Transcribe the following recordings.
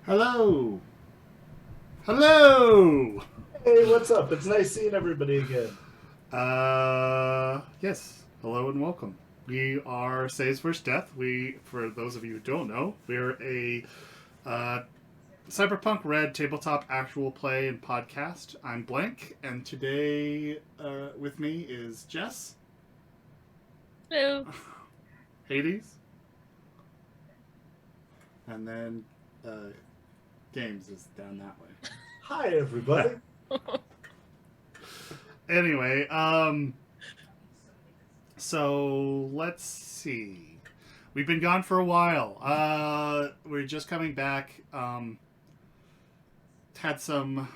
Hello! Hello! Hey, what's up? It's nice seeing everybody again. Yes. Hello and welcome. We are Saves vs. Death. For those of you who don't know, we're a uh, Cyberpunk Red tabletop actual play and podcast. I'm Blank, and today with me is Jess, Hello. Hades, and then Games is down that way. Hi, everybody. Anyway, so let's see. We've been gone for a while. We're just coming back. Had some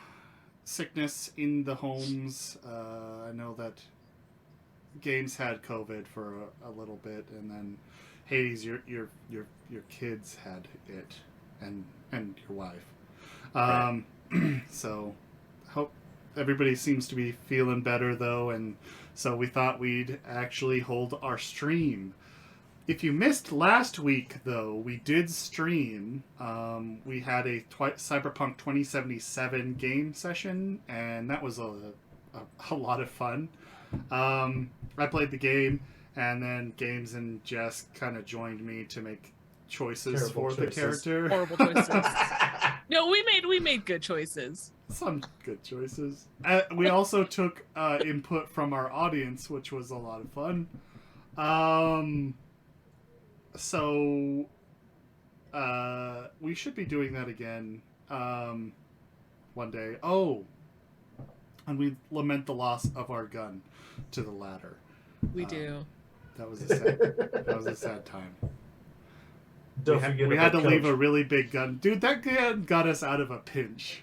sickness in the homes. I know that Games had COVID for a little bit, and then Hades, your kids had it, and your wife. Right. So hope everybody seems to be feeling better though, and so we thought we'd actually hold our stream. If you missed last week though, we did stream. We had a Cyberpunk 2077 game session, and that was a lot of fun. I played the game, and then Games and Jess kind of joined me to make choices Terrible for the choices. character. Horrible choices. No, we made good choices. Some good choices. We also took input from our audience, which was a lot of fun. So we should be doing that again one day. Oh, and we lament the loss of our gun to the ladder. We do. That was a sad time. Don't forget We had to about leave Coach. a really big gun. Dude, that gun got us out of a pinch.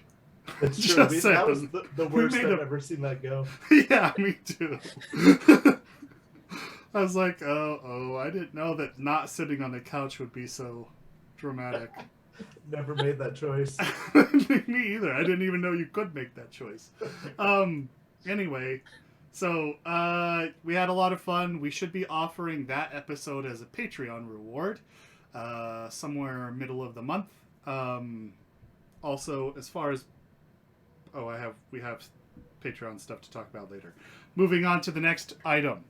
That's true. Just That was saying. the We worst made I've a- ever seen that go. Yeah, me too. I was like, oh, I didn't know that not sitting on the couch would be so dramatic. Never made that choice. Me either. I didn't even know you could make that choice. Anyway, so we had a lot of fun. We should be offering that episode as a Patreon reward somewhere middle of the month. Also, as far as we have Patreon stuff to talk about later. Moving on to the next item.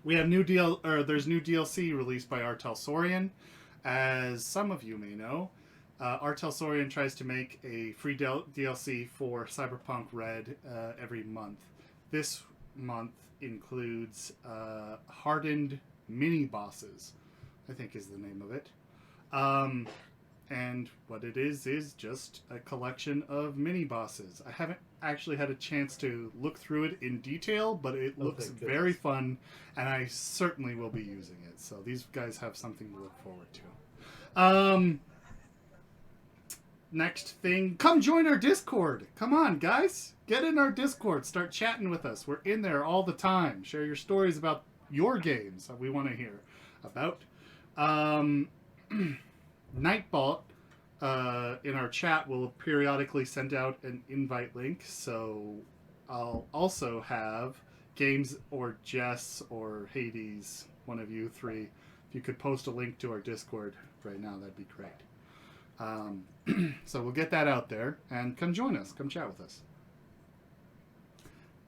We have there's new DLC released by Artel Saurian. As some of you may know, Artel Saurian tries to make a free DLC for Cyberpunk Red every month. This month includes Hardened Mini Bosses, I think is the name of it. And what it is just a collection of mini bosses. I haven't actually had a chance to look through it in detail, but it looks thank very goodness. fun, and I certainly will be using it. So these guys have something to look forward to. Next thing, come join our Discord. Come on, guys. Get in our Discord. Start chatting with us. We're in there all the time. Share your stories about your games that we want to hear about. Nightbot in our chat will periodically send out an invite link, so I'll also have Games or Jess or Hades, one of you three, if you could post a link to our Discord right now, that'd be great. So we'll get that out there, and come join us, come chat with us.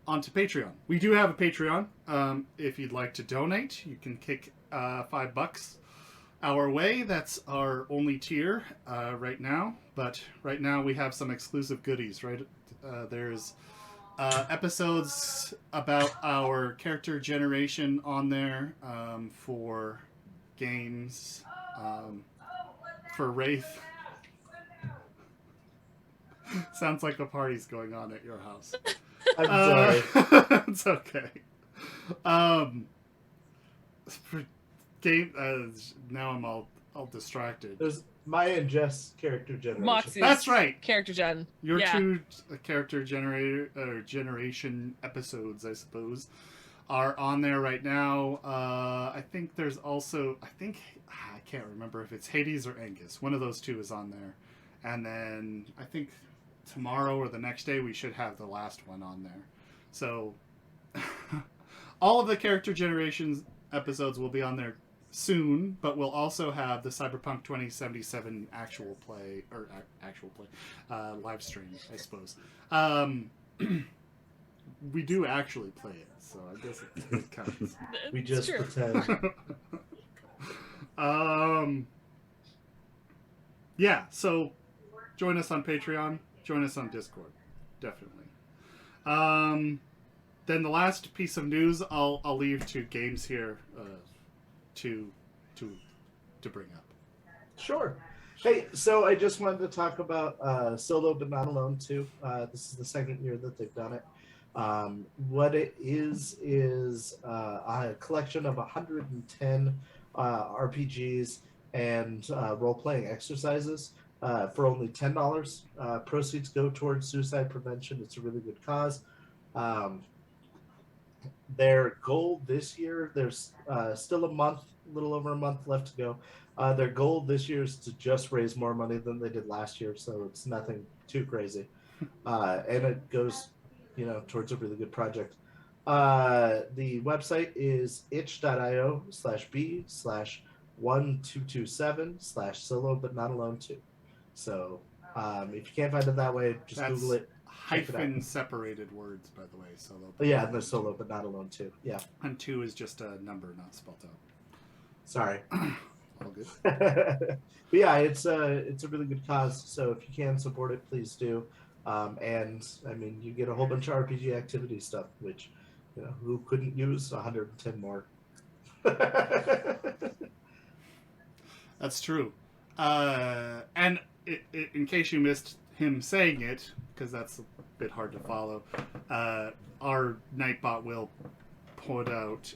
On to Patreon. We do have a Patreon. If you'd like to donate, you can kick $5 our way. That's our only tier right now. But right now we have some exclusive goodies, right? There's episodes about our character generation on there for games, for Wraith. Sounds like a party's going on at your house. I'm sorry. It's okay. For game, now I'm all distracted. There's Maya and Jess character generation. Moxie's That's right. character gen. Your Yeah. two character generation episodes, I suppose, are on there right now. I think there's also, I can't remember if it's Hades or Angus. One of those two is on there. And then I think tomorrow or the next day we should have the last one on there. So all of the character generations episodes will be on there soon, but we'll also have the Cyberpunk 2077 live stream, I suppose. We do actually play it, so I guess it counts. We It's just true. pretend. Yeah, so join us on Patreon, join us on Discord, definitely. Then the last piece of news I'll leave to Games here to bring up. Sure. Hey, so I just wanted to talk about Solo But Not Alone 2. This is the second year that they've done it. What it is a collection of 110 RPGs and role-playing exercises for only $10. Proceeds go towards suicide prevention. It's a really good cause. Their goal this year, there's still a little over a month left to go. Their goal this year is to just raise more money than they did last year, so it's nothing too crazy. And it goes, towards a really good project. The website is itch.io/b/1227/solo but not alone 2. So if you can't find it that way, just That's Google it. hyphen separated words, by the way. Solo. Yeah, the Solo but not alone 2. Yeah. And 2 is just a number, not spelled out. Sorry. All good. But yeah, it's a really good cause. So if you can support it, please do. And I mean, you get a whole bunch of RPG activity stuff, which who couldn't use 110 more. That's true. And in case you missed him saying it, because that's a bit hard to follow, our Nightbot will put out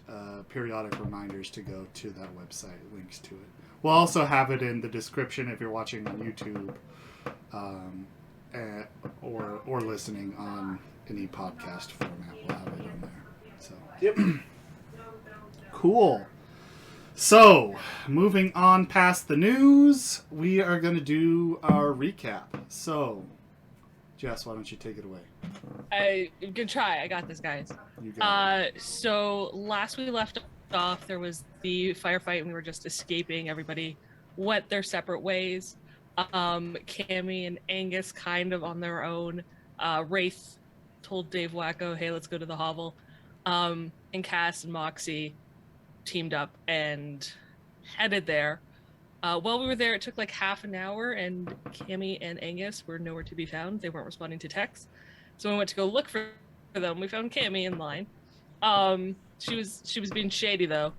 periodic reminders to go to that website, links to it. We'll also have it in the description if you're watching on YouTube or listening on any podcast format. We'll have it on there. So. Yep. Cool. So, moving on past the news, we are going to do our recap. So, Jess, why don't you take it away? Good try. I got this, guys. You got it. So last we left off, there was the firefight, and we were just escaping. Everybody went their separate ways. Cammy and Angus kind of on their own. Wraith told Dave Wacko, hey, let's go to the hovel. And Cass and Moxie teamed up and headed there. While we were there, it took like half an hour, and Cammy and Angus were nowhere to be found. They weren't responding to texts. So we went to go look for them. We found Cammy in line. She was being shady though.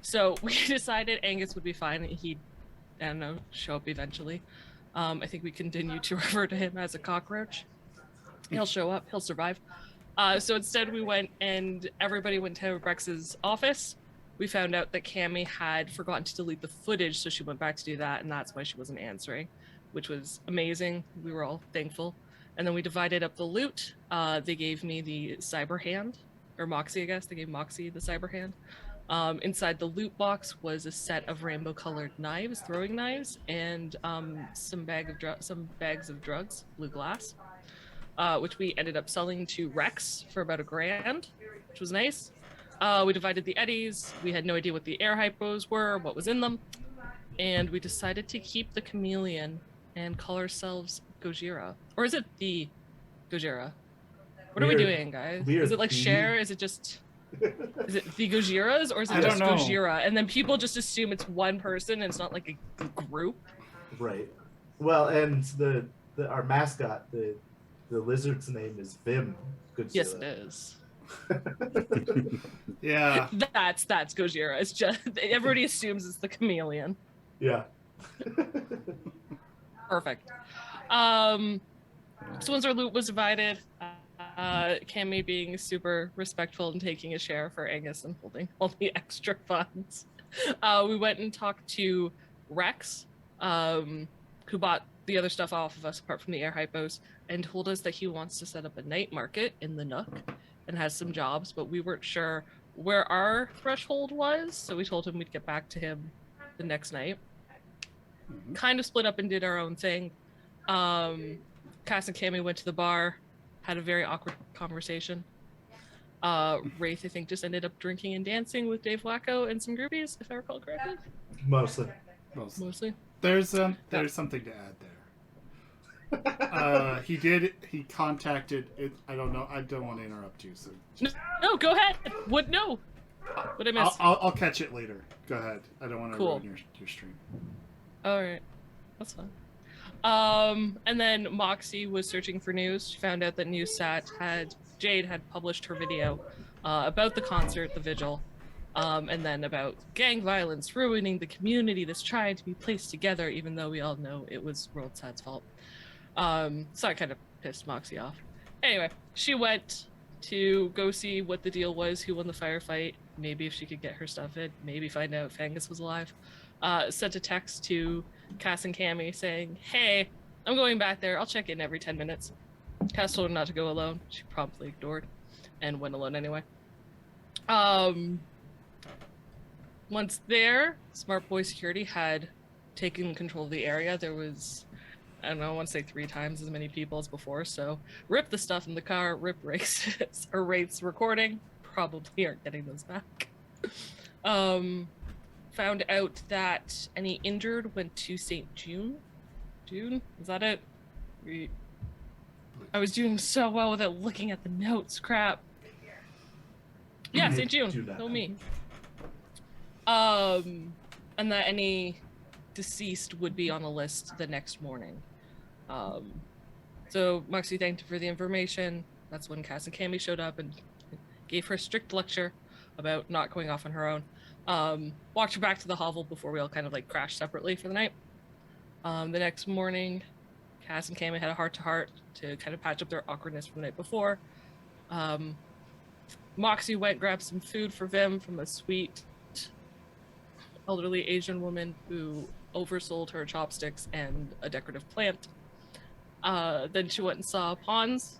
So we decided Angus would be fine. He'd, I don't know, show up eventually. I think we continue to refer to him as a cockroach. He'll show up. He'll survive. So instead we went and everybody went to Brex's office. We found out that Cammy had forgotten to delete the footage, so she went back to do that, and that's why she wasn't answering, which was amazing. We were all thankful. And then we divided up the loot. They gave me the cyber hand, or Moxie, I guess. They gave Moxie the cyber hand. Inside the loot box was a set of rainbow-colored knives, throwing knives, and some bags of drugs, blue glass, which we ended up selling to Rex for about $1,000, which was nice. We divided the eddies. We had no idea what the air hypos were, what was in them, and we decided to keep the chameleon and call ourselves Gojira. Or is it the Gojira? What are we doing, guys? Is it like share? Is it just... Is it the Gojiras, or is it just Gojira? And then people just assume it's one person and it's not like a group? Right. Well, and our mascot, the lizard's name is Vim Godzilla. Yes, it is. Yeah. That's Gojira. It's just everybody assumes it's the chameleon. Yeah. Perfect. So once our loot was divided, Cammy being super respectful and taking a share for Angus and holding all the extra funds, we went and talked to Rex, who bought the other stuff off of us apart from the air hypos, and told us that he wants to set up a night market in the Nook and has some jobs, but we weren't sure where our threshold was, so we told him we'd get back to him the next night. Mm-hmm. Kind of split up and did our own thing. Cass and Cammy went to the bar, had a very awkward conversation. Wraith, I think, just ended up drinking and dancing with Dave Wacko and some groupies, if I recall correctly. Mostly. Mostly. There's something to add there. He contacted it. I don't know. I don't want to interrupt you. So no, go ahead. What? No. What I missed? I'll catch it later. Go ahead. I don't want to ruin your stream. All right, that's fine. And then Moxie was searching for news. She found out that Jade had published her video about the concert, the vigil, and then about gang violence ruining the community that's trying to be placed together, even though we all know it was World Sad's fault. So that kind of pissed Moxie off. Anyway, she went to go see what the deal was, who won the firefight, maybe if she could get her stuff in, maybe find out if Angus was alive. Sent a text to Cass and Cammy saying, hey, I'm going back there. I'll check in every 10 minutes. Cass told her not to go alone. She promptly ignored and went alone anyway. Once there, Smart Boy Security had taken control of the area. There was, I don't know, I want to say 3 times as many people as before. So rip the stuff in the car, rip Wraith's recording. Probably aren't getting those back. Found out that any injured went to St. June. June? Is that it? I was doing so well without looking at the notes. Crap. Yeah, St. June. No me. And that any deceased would be on a list the next morning. So Moxie thanked her for the information. That's when Cass and Cammy showed up and gave her a strict lecture about not going off on her own. Walked her back to the hovel before we all kind of like crashed separately for the night. The next morning, Cass and Cammy had a heart-to-heart to kind of patch up their awkwardness from the night before. Moxie went grabbed some food for Vim from a sweet elderly Asian woman who oversold her chopsticks and a decorative plant. Then she went and saw Pons,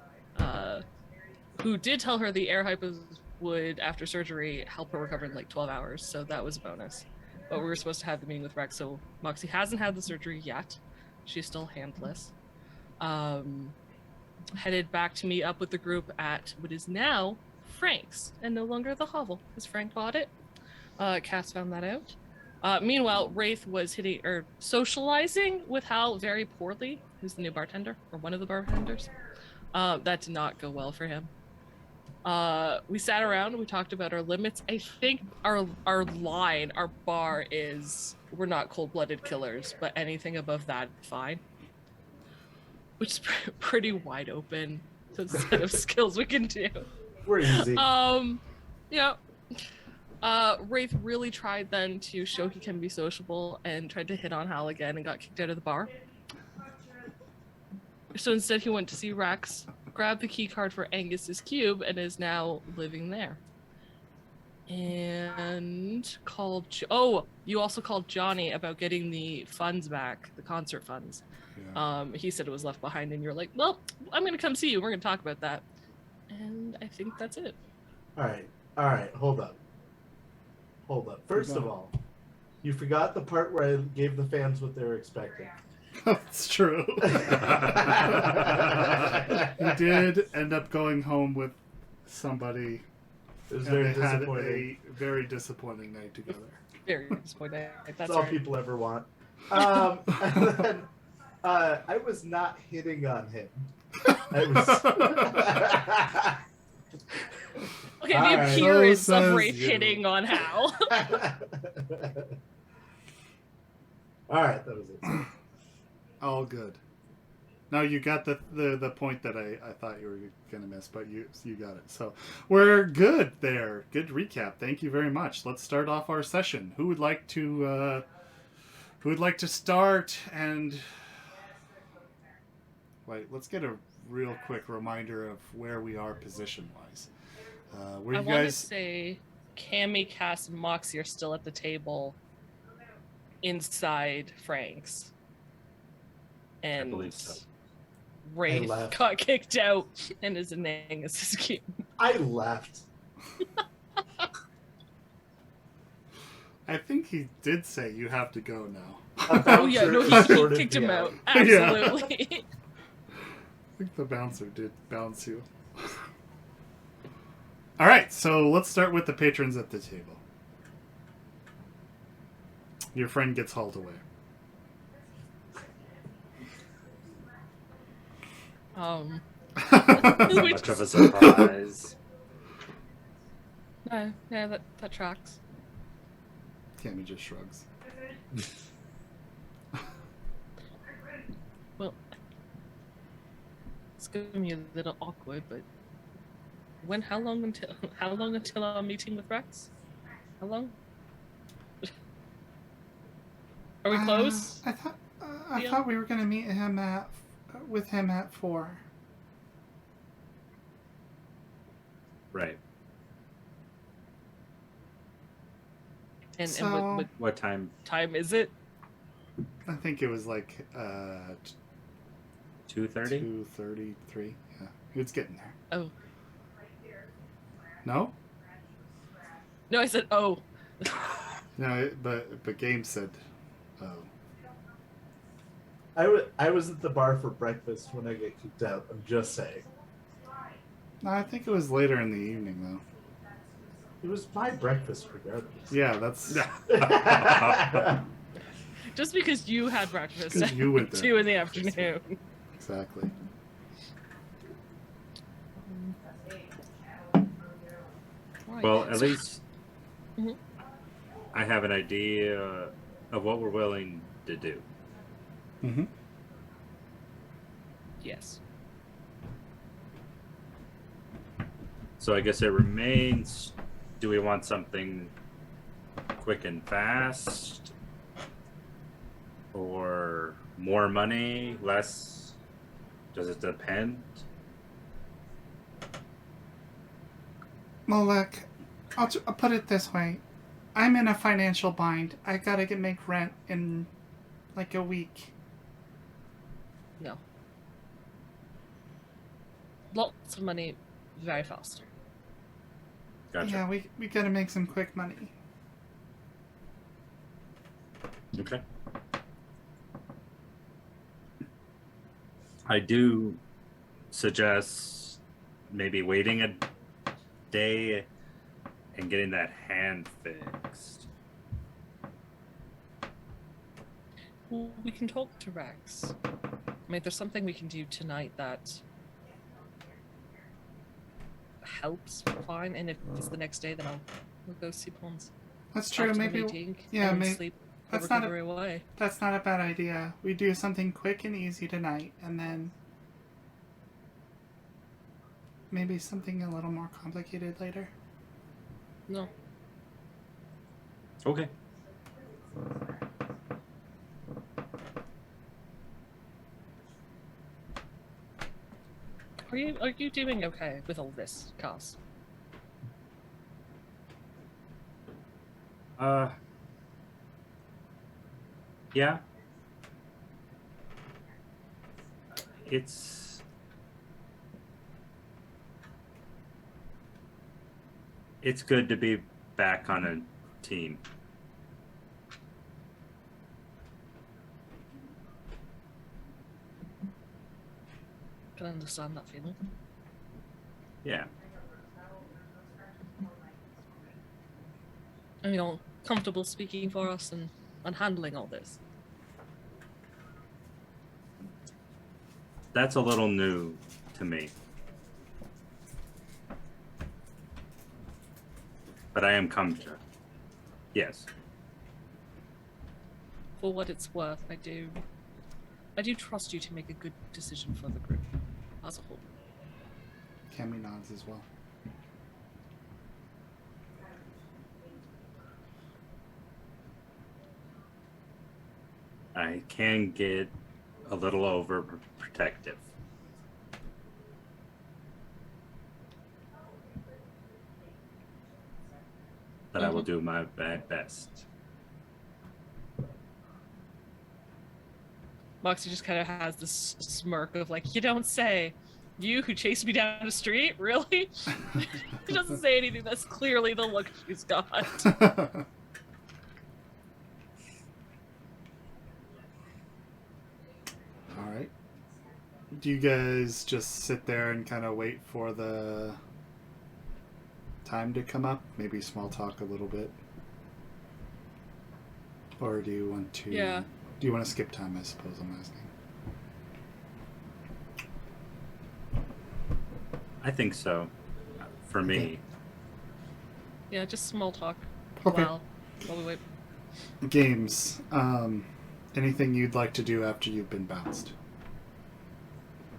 who did tell her the air hypos would, after surgery, help her recover in like 12 hours, so that was a bonus. But we were supposed to have the meeting with Rex, so Moxie hasn't had the surgery yet. She's still handless. Headed back to meet up with the group at what is now Frank's, and no longer the hovel, because Frank bought it. Cass found that out. Meanwhile, Wraith was socializing with Hal very poorly, who's the new bartender, or one of the bartenders. That did not go well for him. We sat around, we talked about our limits. I think our bar is, we're not cold-blooded killers, but anything above that, fine. Which is pretty wide open to the set of skills we can do. We're easy. Yeah. Wraith really tried then to show he can be sociable and tried to hit on Hal again and got kicked out of the bar. So instead he went to see Rex, grabbed the key card for Angus's cube, and is now living there. And you also called Johnny about getting the funds back, the concert funds. Yeah. He said it was left behind, and you're like, well, I'm going to come see you. We're going to talk about that. And I think that's it. All right. Hold up. First of all, you forgot the part where I gave the fans what they were expecting. That's true. He did end up going home with somebody. It was very disappointing. Had a very disappointing night together. Very disappointing. That's all people ever want. And then, I was not hitting on him. I was. Okay, the appearance of Wraith hitting on Hal. All right, that was it. All good. No, you got the point that I thought you were gonna miss, but you got it. So we're good there. Good recap. Thank you very much. Let's start off our session. Who would like to start? And wait, let's get a real quick reminder of where we are position wise. I want to say Cammy, Cass, and Moxie are still at the table inside Frank's. And I believe so. Wraith got kicked out and is in Angus's cube. I left. I think he did say you have to go now. Oh yeah, no, he kicked him out. Absolutely. Yeah. I think the bouncer did bounce you. All right, so let's start with the patrons at the table. Your friend gets hauled away. Not much of a surprise. No, yeah, that tracks. Cammy just shrugs. Well, it's gonna be a little awkward, but how long until our meeting with Rex? How long? Are we close? I thought we were going to meet him with him at 4. Right. And So- What time? time is it? I think it was like 2:30? 2:33. Yeah, it's getting there. Oh No, no, I said oh. no, but Game said, "Oh." I was at the bar for breakfast when I get kicked out. I'm just saying. No, I think it was later in the evening though. It was my breakfast regardless. Yeah, that's Just because you had breakfast 'Cause at you went there. 2 in the afternoon. exactly. Right. Well, at So- least Mhm. I have an idea of what we're willing to do. Mm-hmm. yes. So I guess it remains, do we want something quick and fast? Or more money, less? Does it depend? Well, look, I'll put it this way. I'm in a financial bind. I gotta make rent in like a week. No. Lots of money, very fast. Gotcha. Yeah, we gotta make some quick money. Okay. I do suggest maybe waiting a day and getting that hand fixed. Well, we can talk to Rex. I mean, if there's something we can do tonight that helps, fine. And if it's the next day, then we'll go see Pons. That's true. After the Maybe meeting, yeah, and maybe sleep that's the not a- recovery away. that's not a bad idea. We do something quick and easy tonight, and then maybe something a little more complicated later. No. Okay. Are you doing okay with all this, Cass? Yeah. It's good to be back on a team. Can understand that feeling. Yeah. And you're comfortable speaking for us and handling all this. That's a little new to me. But I am comfortable. Yes. For what it's worth, I do trust you to make a good decision for the group as a whole. Cammy nods as well. I can get a little overprotective. But I will do my best. Moxie just kind of has this smirk of like, you don't say. You who chased me down the street? Really? She doesn't say anything. That's clearly the look she's got. All right. Do you guys just sit there and kind of wait for the time to come up? Maybe small talk a little bit, or do you want to? Yeah. Do you want to skip time? I suppose I'm asking. I think so. For me. Okay. Yeah, just small talk. Okay. While we wait. Games. Anything you'd like to do after you've been bounced?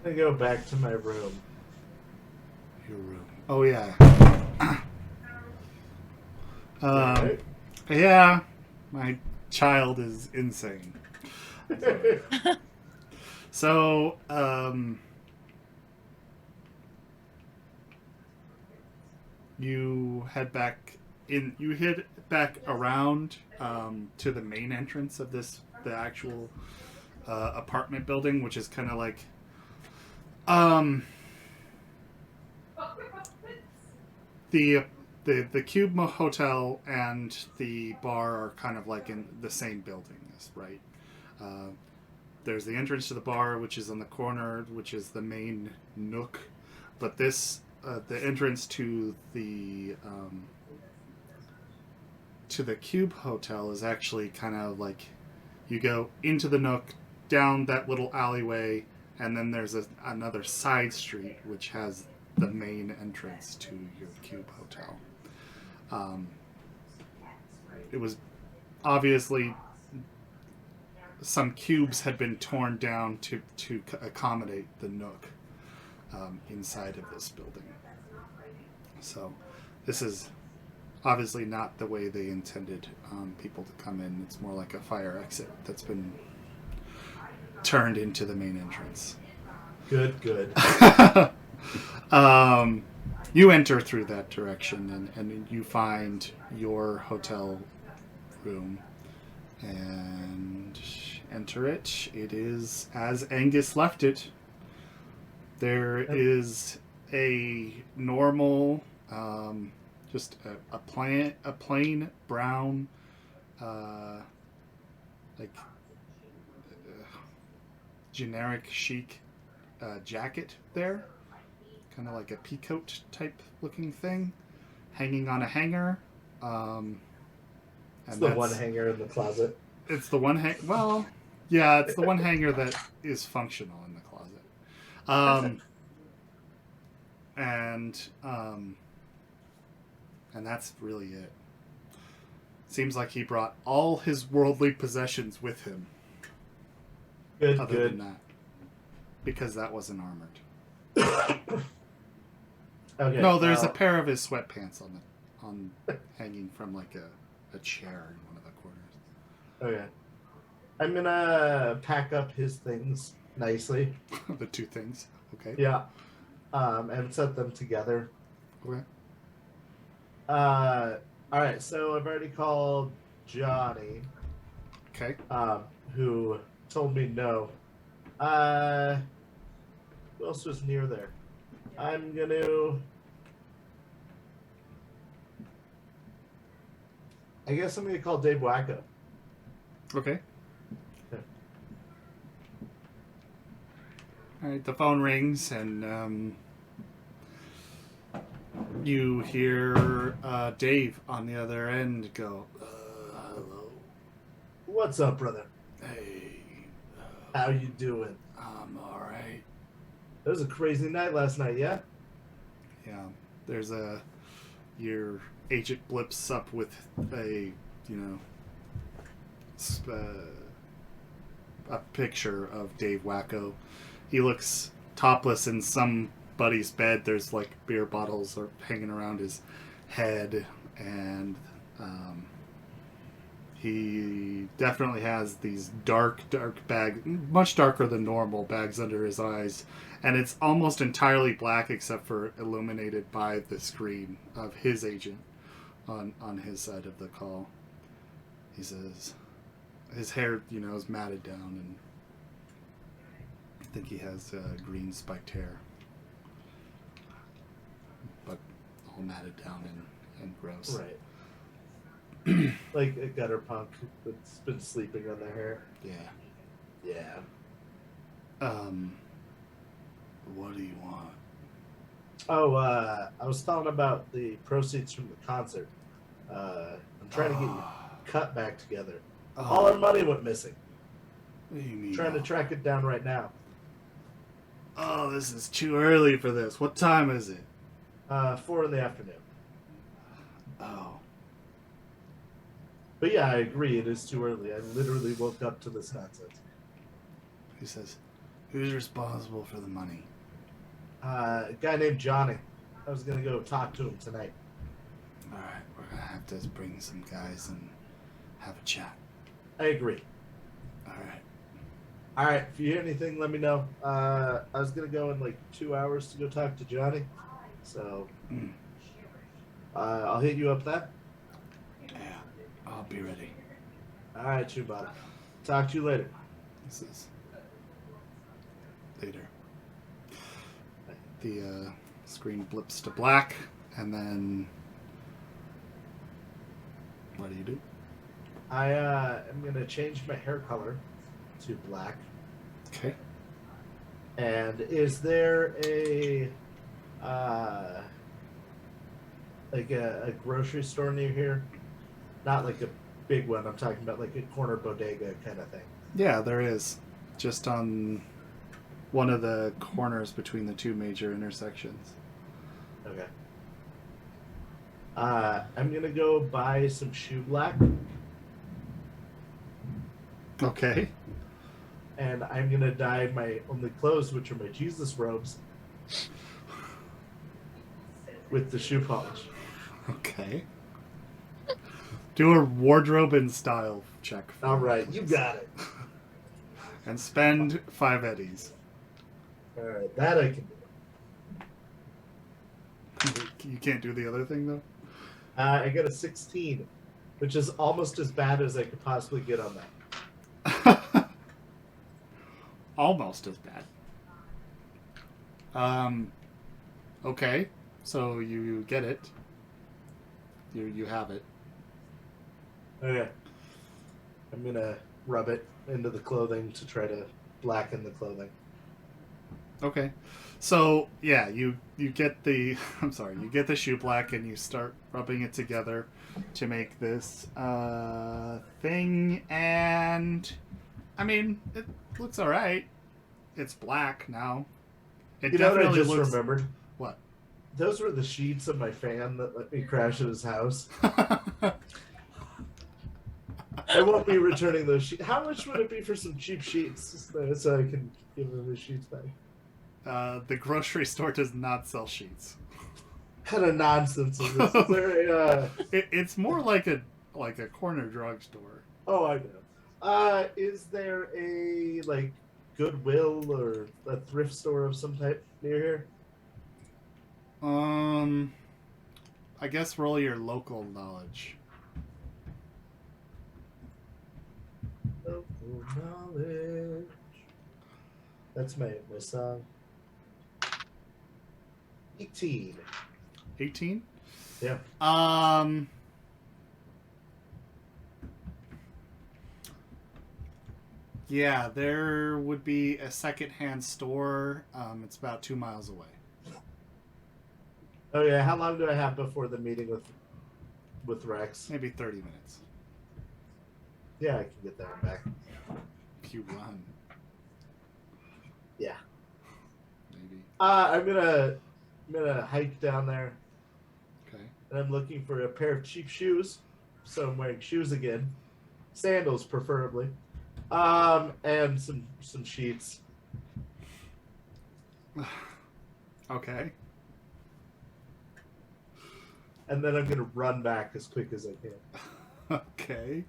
I go back to my room. Your room. Oh yeah. Right? Yeah. My child is insane. So, you head back in. You head back around to the main entrance of the actual apartment building, which is kind of like the Cube Hotel and the bar are kind of like in the same building, right? There's the entrance to the bar, which is on the corner, which is the main nook. But this, the entrance to the Cube Hotel is actually kind of like you go into the nook, down that little alleyway, and then there's another side street which has the main entrance to your Cube Hotel. It was obviously some cubes had been torn down to accommodate the nook inside of this building. So this is obviously not the way they intended people to come in. It's more like a fire exit that's been turned into the main entrance. Good. You enter through that direction and you find your hotel room and enter it. It is as Angus left it. There is a normal, just a plain brown, generic chic jacket there. Kind of like a peacoat type looking thing, hanging on a hanger. It's the one hanger in the closet. It's the one well, yeah, it's the one hanger that is functional in the closet. And that's really it. Seems like he brought all his worldly possessions with him. Other than that, because that wasn't armored. Okay. No, there's a pair of his sweatpants on hanging from like a chair in one of the corners. Okay. I'm gonna pack up his things nicely. The two things. Okay. Yeah. And set them together. Okay. Alright, so I've already called Johnny. Okay. Who told me no. Who else was near there? I'm gonna... I guess I'm gonna call Dave Wacko. Okay. All right, the phone rings and you hear Dave on the other end go, hello. What's up, brother? Hey. How you doing? I'm all right. It was a crazy night last night, yeah? Yeah, there's your agent blips up with a picture of Dave Wacko. He looks topless in somebody's bed. There's like beer bottles are hanging around his head, and he definitely has these dark bags, much darker than normal bags under his eyes, and it's almost entirely black except for illuminated by the screen of his agent on his side of the call. He says his hair, is matted down, and I think he has green spiked hair, but all matted down and gross. Right. Like a gutter punk that's been sleeping on their hair. Yeah. Yeah. What do you want? Oh, I was talking about the proceeds from the concert. I'm trying to get your cut back together. All our money went missing. What do you mean? Trying to track it down right now. Oh, this is too early for this. What time is it? 4 in the afternoon. Oh. But yeah, I agree. It is too early. I literally woke up to this nonsense. He says, who's responsible for the money? A guy named Johnny. I was going to go talk to him tonight. Alright, we're gonna have to bring some guys and have a chat. I agree. Alright. All right, if you hear anything, let me know. I was going to go in like 2 hours to go talk to Johnny. So I'll hit you up then. Yeah, I'll be ready. All right, Chewbacca. Talk to you later. This is later. The screen blips to black, and then what do you do? I am going to change my hair color to black. Okay. And is there a grocery store near here? Not like a big one. I'm talking about like a corner bodega kind of thing. Yeah, there is. Just on one of the corners between the two major intersections. Okay. I'm gonna go buy some shoe black, Okay. and I'm gonna dye my only clothes, which are my Jesus robes, with the shoe polish. Okay. Do a wardrobe and style check. All right, you got it. And spend 5 eddies. All right, that I can do. You can't do the other thing, though? I got a 16, which is almost as bad as I could possibly get on that. Almost as bad. Okay. So you get it. You have it. Okay. I'm gonna rub it into the clothing to try to blacken the clothing. Okay. So yeah, you get the you get the shoe black and you start rubbing it together to make this thing, and I mean it looks alright. It's black now. It You know what I definitely just looks. remembered? What? Those were the sheets of my fan that let me crash at his house. I won't be returning those sheets. How much would it be for some cheap sheets so I can give him his sheets back? The grocery store does not sell sheets. What kind of nonsense is this? Is there a, It's more like a corner drugstore. Oh, I know. Is there a like Goodwill or a thrift store of some type near here? I guess roll your local knowledge. Local knowledge. That's my song. 18. 18? Yeah. Yeah, there would be a secondhand store. It's about 2 miles away. Oh yeah. How long do I have before the meeting with Rex? Maybe 30 minutes. Yeah, I can get that one back. If you run. Yeah. Maybe. I'm gonna hike down there, Okay. and I'm looking for a pair of cheap shoes. So I'm wearing shoes again, sandals preferably, and some sheets. Okay. And then I'm gonna run back as quick as I can. Okay.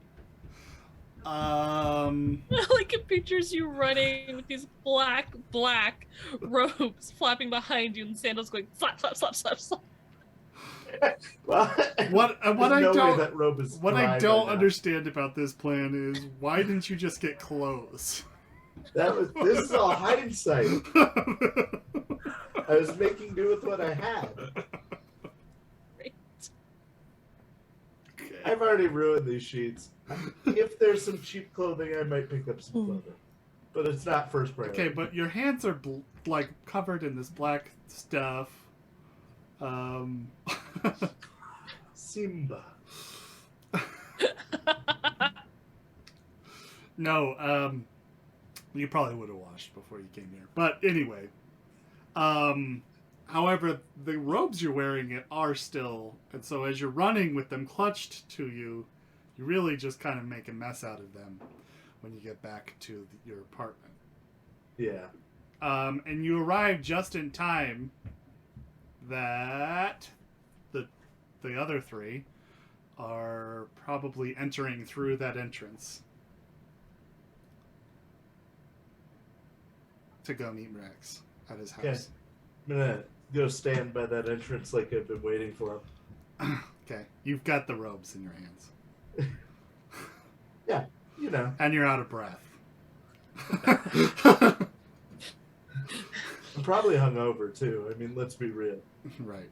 Like it pictures you running with these black robes flapping behind you and sandals going slap slap slap slap slap. Well, What there's I no way don't that robe is what dry I don't right now. understand about this plan is why didn't you just get clothes? This is all hindsight. I was making do with what I had. Okay. I've already ruined these sheets. If there's some cheap clothing, I might pick up some clothing, but it's not first priority. Okay, but your hands are like covered in this black stuff. Um, Simba. no, you probably would have washed before you came here. But anyway, however, the robes you're wearing are still, and so as you're running with them clutched to you, you really just kind of make a mess out of them when you get back to your apartment. Yeah. And you arrive just in time that the other three are probably entering through that entrance to go meet Rex at his house. Okay. I'm gonna go stand by that entrance like I've been waiting for him. Okay, you've got the robes in your hands. Yeah, you know. And you're out of breath. I'm probably hungover too. I mean, let's be real. Right.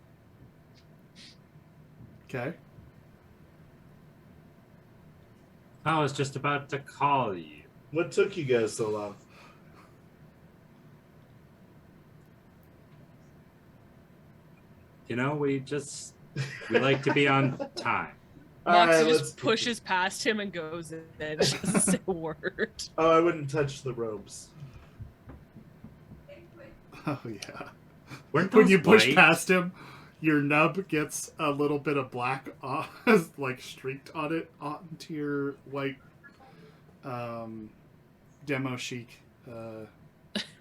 Okay. I was just about to call you. What took you guys so long? You know, we like to be on time. All Moxie right, let's just pushes past him and goes in. She doesn't say a word. Oh, I wouldn't touch the robes. Oh yeah. Weren't When those you push white? past him, your nub gets a little bit of black, like streaked on it onto your white, demo chic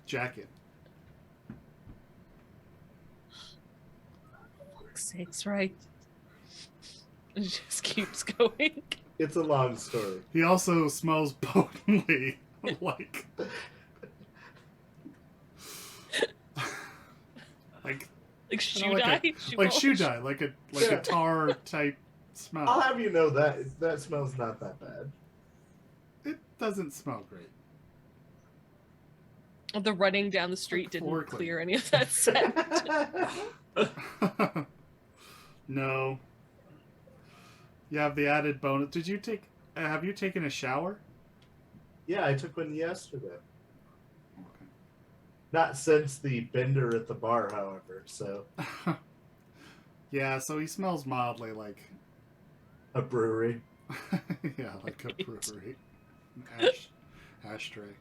jacket. Fuck's sakes, right? It just keeps going. It's a long story. He also smells potently like Like shoe like dye? like shoe polish? dye, like a Yeah. tar type smell. I'll have you know that smells not that bad. It doesn't smell great. The running down the street didn't Metaphorically. clear any of that scent. No. You have the added bonus. Did you have you taken a shower? Yeah, I took one yesterday. Not since the bender at the bar, however. So Yeah, so he smells mildly like a brewery. yeah, like a brewery. Ashtray.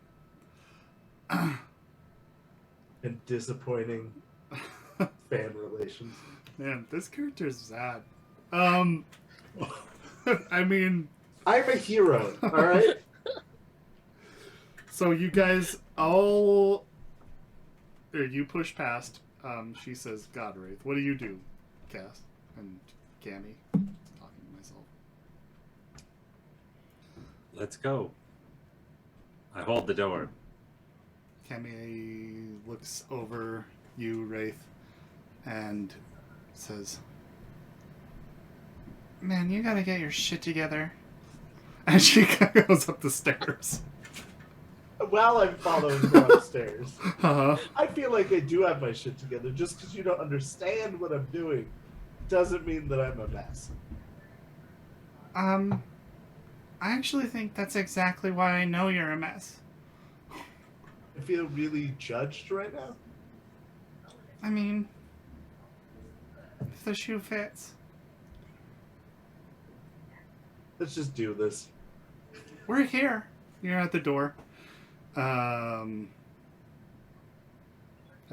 And disappointing fan relations. Man, this character's sad. I mean, I'm a hero, all right? so you guys all, or you push past. She says, "God, Wraith, what do you do, Cass and Cammy?" Talking to myself. Let's go. I hold the door. Cammy looks over you, Wraith, and says, "Man, you gotta get your shit together." And she goes up the stairs. While I'm following her upstairs, Uh-huh. I feel like I do have my shit together. Just because you don't understand what I'm doing doesn't mean that I'm a mess. I actually think that's exactly why I know you're a mess. I feel really judged right now. I mean, if the shoe fits. Let's just do this. We're here. You're at the door. I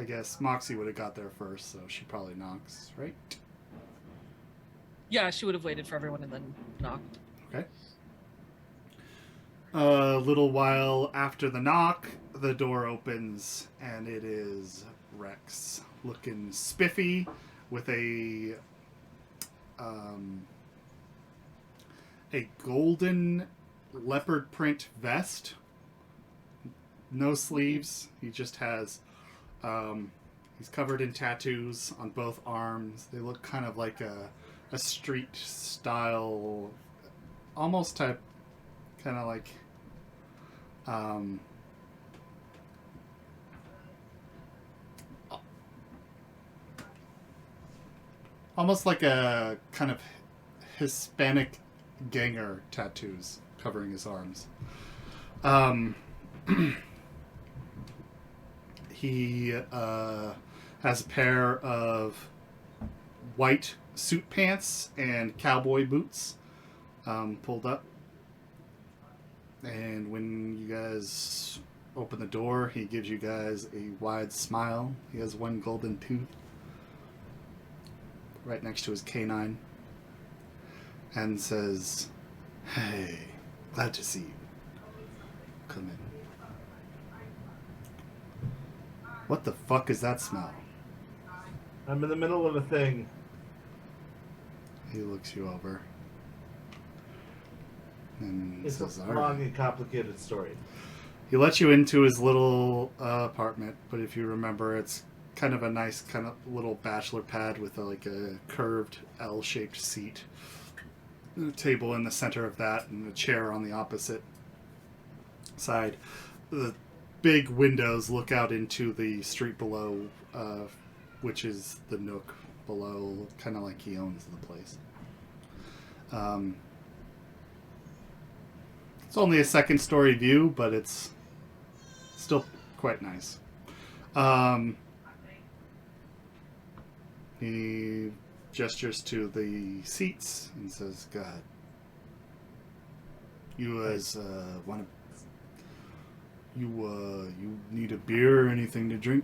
guess Moxie would have got there first, so she probably knocks, right? Yeah, she would have waited for everyone and then knocked. Okay. A little while after the knock, the door opens, and it is Rex, looking spiffy with a golden leopard print vest. No sleeves. He just has he's covered in tattoos on both arms. They look kind of like a street style, almost type, kind of like almost like a kind of Hispanic ganger tattoos covering his arms. He has a pair of white suit pants and cowboy boots pulled up. And when you guys open the door, he gives you guys a wide smile. He has one golden tooth right next to his canine and says, "Hey, glad to see you. Come in." What the fuck is that smell? I'm in the middle of a thing. He looks you over. And It's says, a "All long right." and complicated story. He lets you into his little apartment, but if you remember, it's kind of a nice kind of little bachelor pad with a curved L-shaped seat. A table in the center of that and a chair on the opposite side. The big windows look out into the street below, which is the nook below, kind of like he owns the place. It's only a second story view, but it's still quite nice. He gestures to the seats and says, "God, you you need a beer or anything to drink?"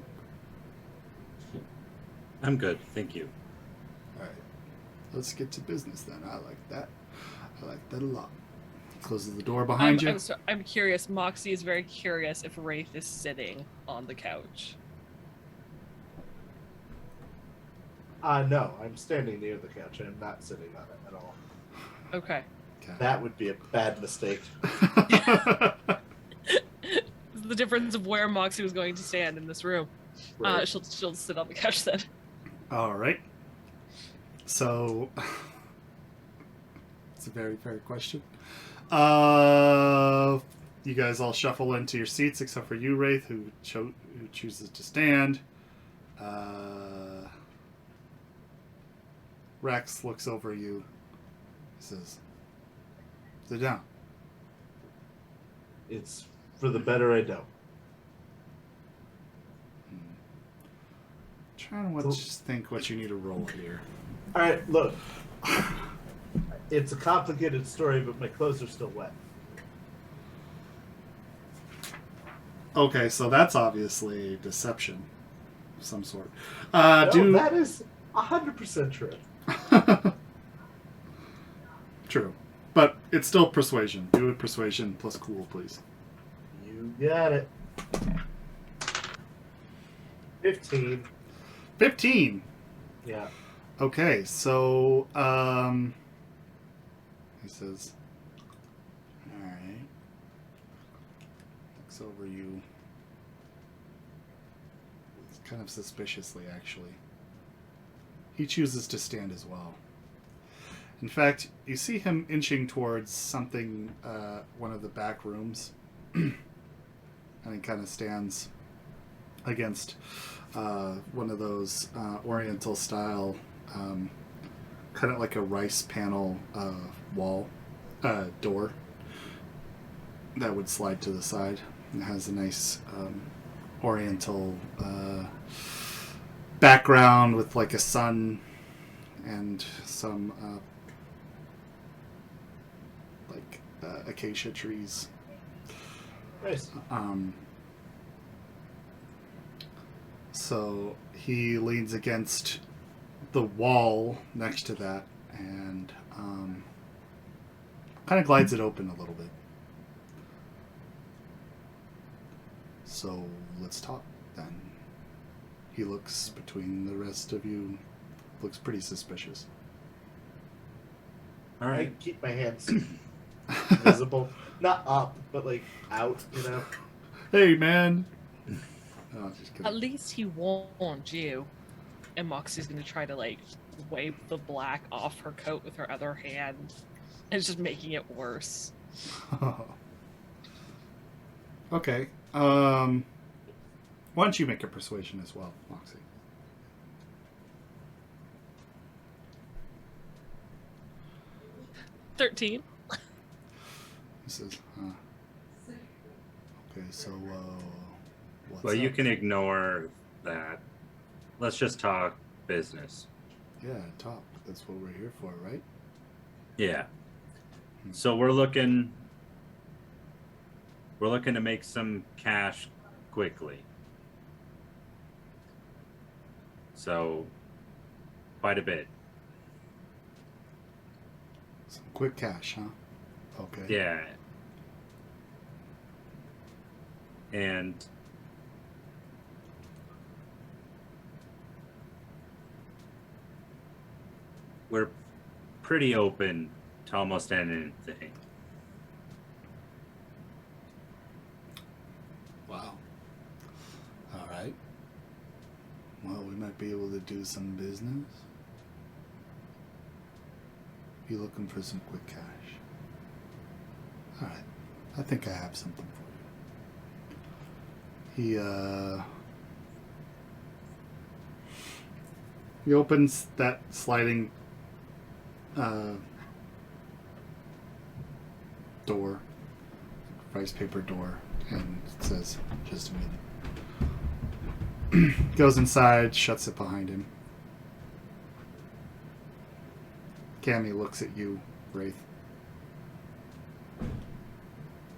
I'm good, thank you. All right, let's get to business then. I like that. I like that a lot. Closes the door behind you. I'm curious. Moxie is very curious if Wraith is sitting on the couch. No, I'm standing near the couch. I'm not sitting on it at all. Okay. That would be a bad mistake. The difference of where Moxie was going to stand in this room. Right. She'll sit on the couch then. All right. So, it's a very fair question. You guys all shuffle into your seats except for you, Wraith, who chooses to stand. Rex looks over you. He says, "Sit down." It's for the better I don't. Trying to think what you need to roll here. All right, look. It's a complicated story, but my clothes are still wet. Okay, so that's obviously deception of some sort. No, that is 100% true. True. But it's still persuasion. Do a persuasion plus cool, please. You got it. 15. 15! Yeah. Okay, so, he says, "Alright." Looks over you. It's kind of suspiciously, actually. He chooses to stand as well. In fact, you see him inching towards something, one of the back rooms. And he kind of stands against one of those Oriental style, kind of like a rice panel wall door that would slide to the side. It has a nice Oriental background with like a sun and some acacia trees. Nice. So he leans against the wall next to that and kind of glides it open a little bit. So let's talk then. He looks between the rest of you, looks pretty suspicious. All I right. keep my hands visible. Not up, but like out, you know? Hey, man! Oh, just kidding. At least he warned you. And Moxie's gonna try to wipe the black off her coat with her other hand. And it's just making it worse. Okay. Why don't you make a persuasion as well, Moxie? $13. He says, okay, so, what's Well, you up? can ignore that. Let's just talk business. Yeah, talk. That's what we're here for, right? Yeah. So we're looking to make some cash quickly. So quite a bit. Some quick cash, huh? Okay. Yeah. And we're pretty open to almost anything. Wow. All right. Well, we might be able to do some business. You looking for some quick cash? All right. I think I have something for you. He opens that sliding door, rice paper door, and it says, "Just a minute." Goes inside, shuts it behind him. Cammy looks at you, Wraith.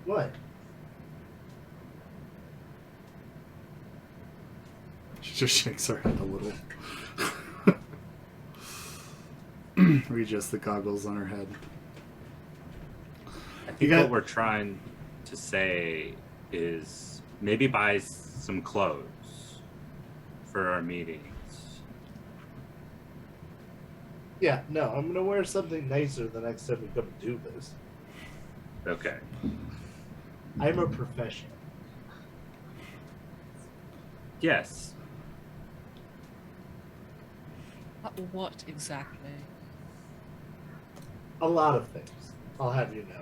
What? She just shakes her head a little. Readjusts the goggles on her head. I think what we're trying to say is maybe buy some clothes for our meetings. Yeah, no, I'm gonna wear something nicer the next time we come to do this. Okay. I'm a professional. Yes. What exactly? A lot of things. I'll have you know.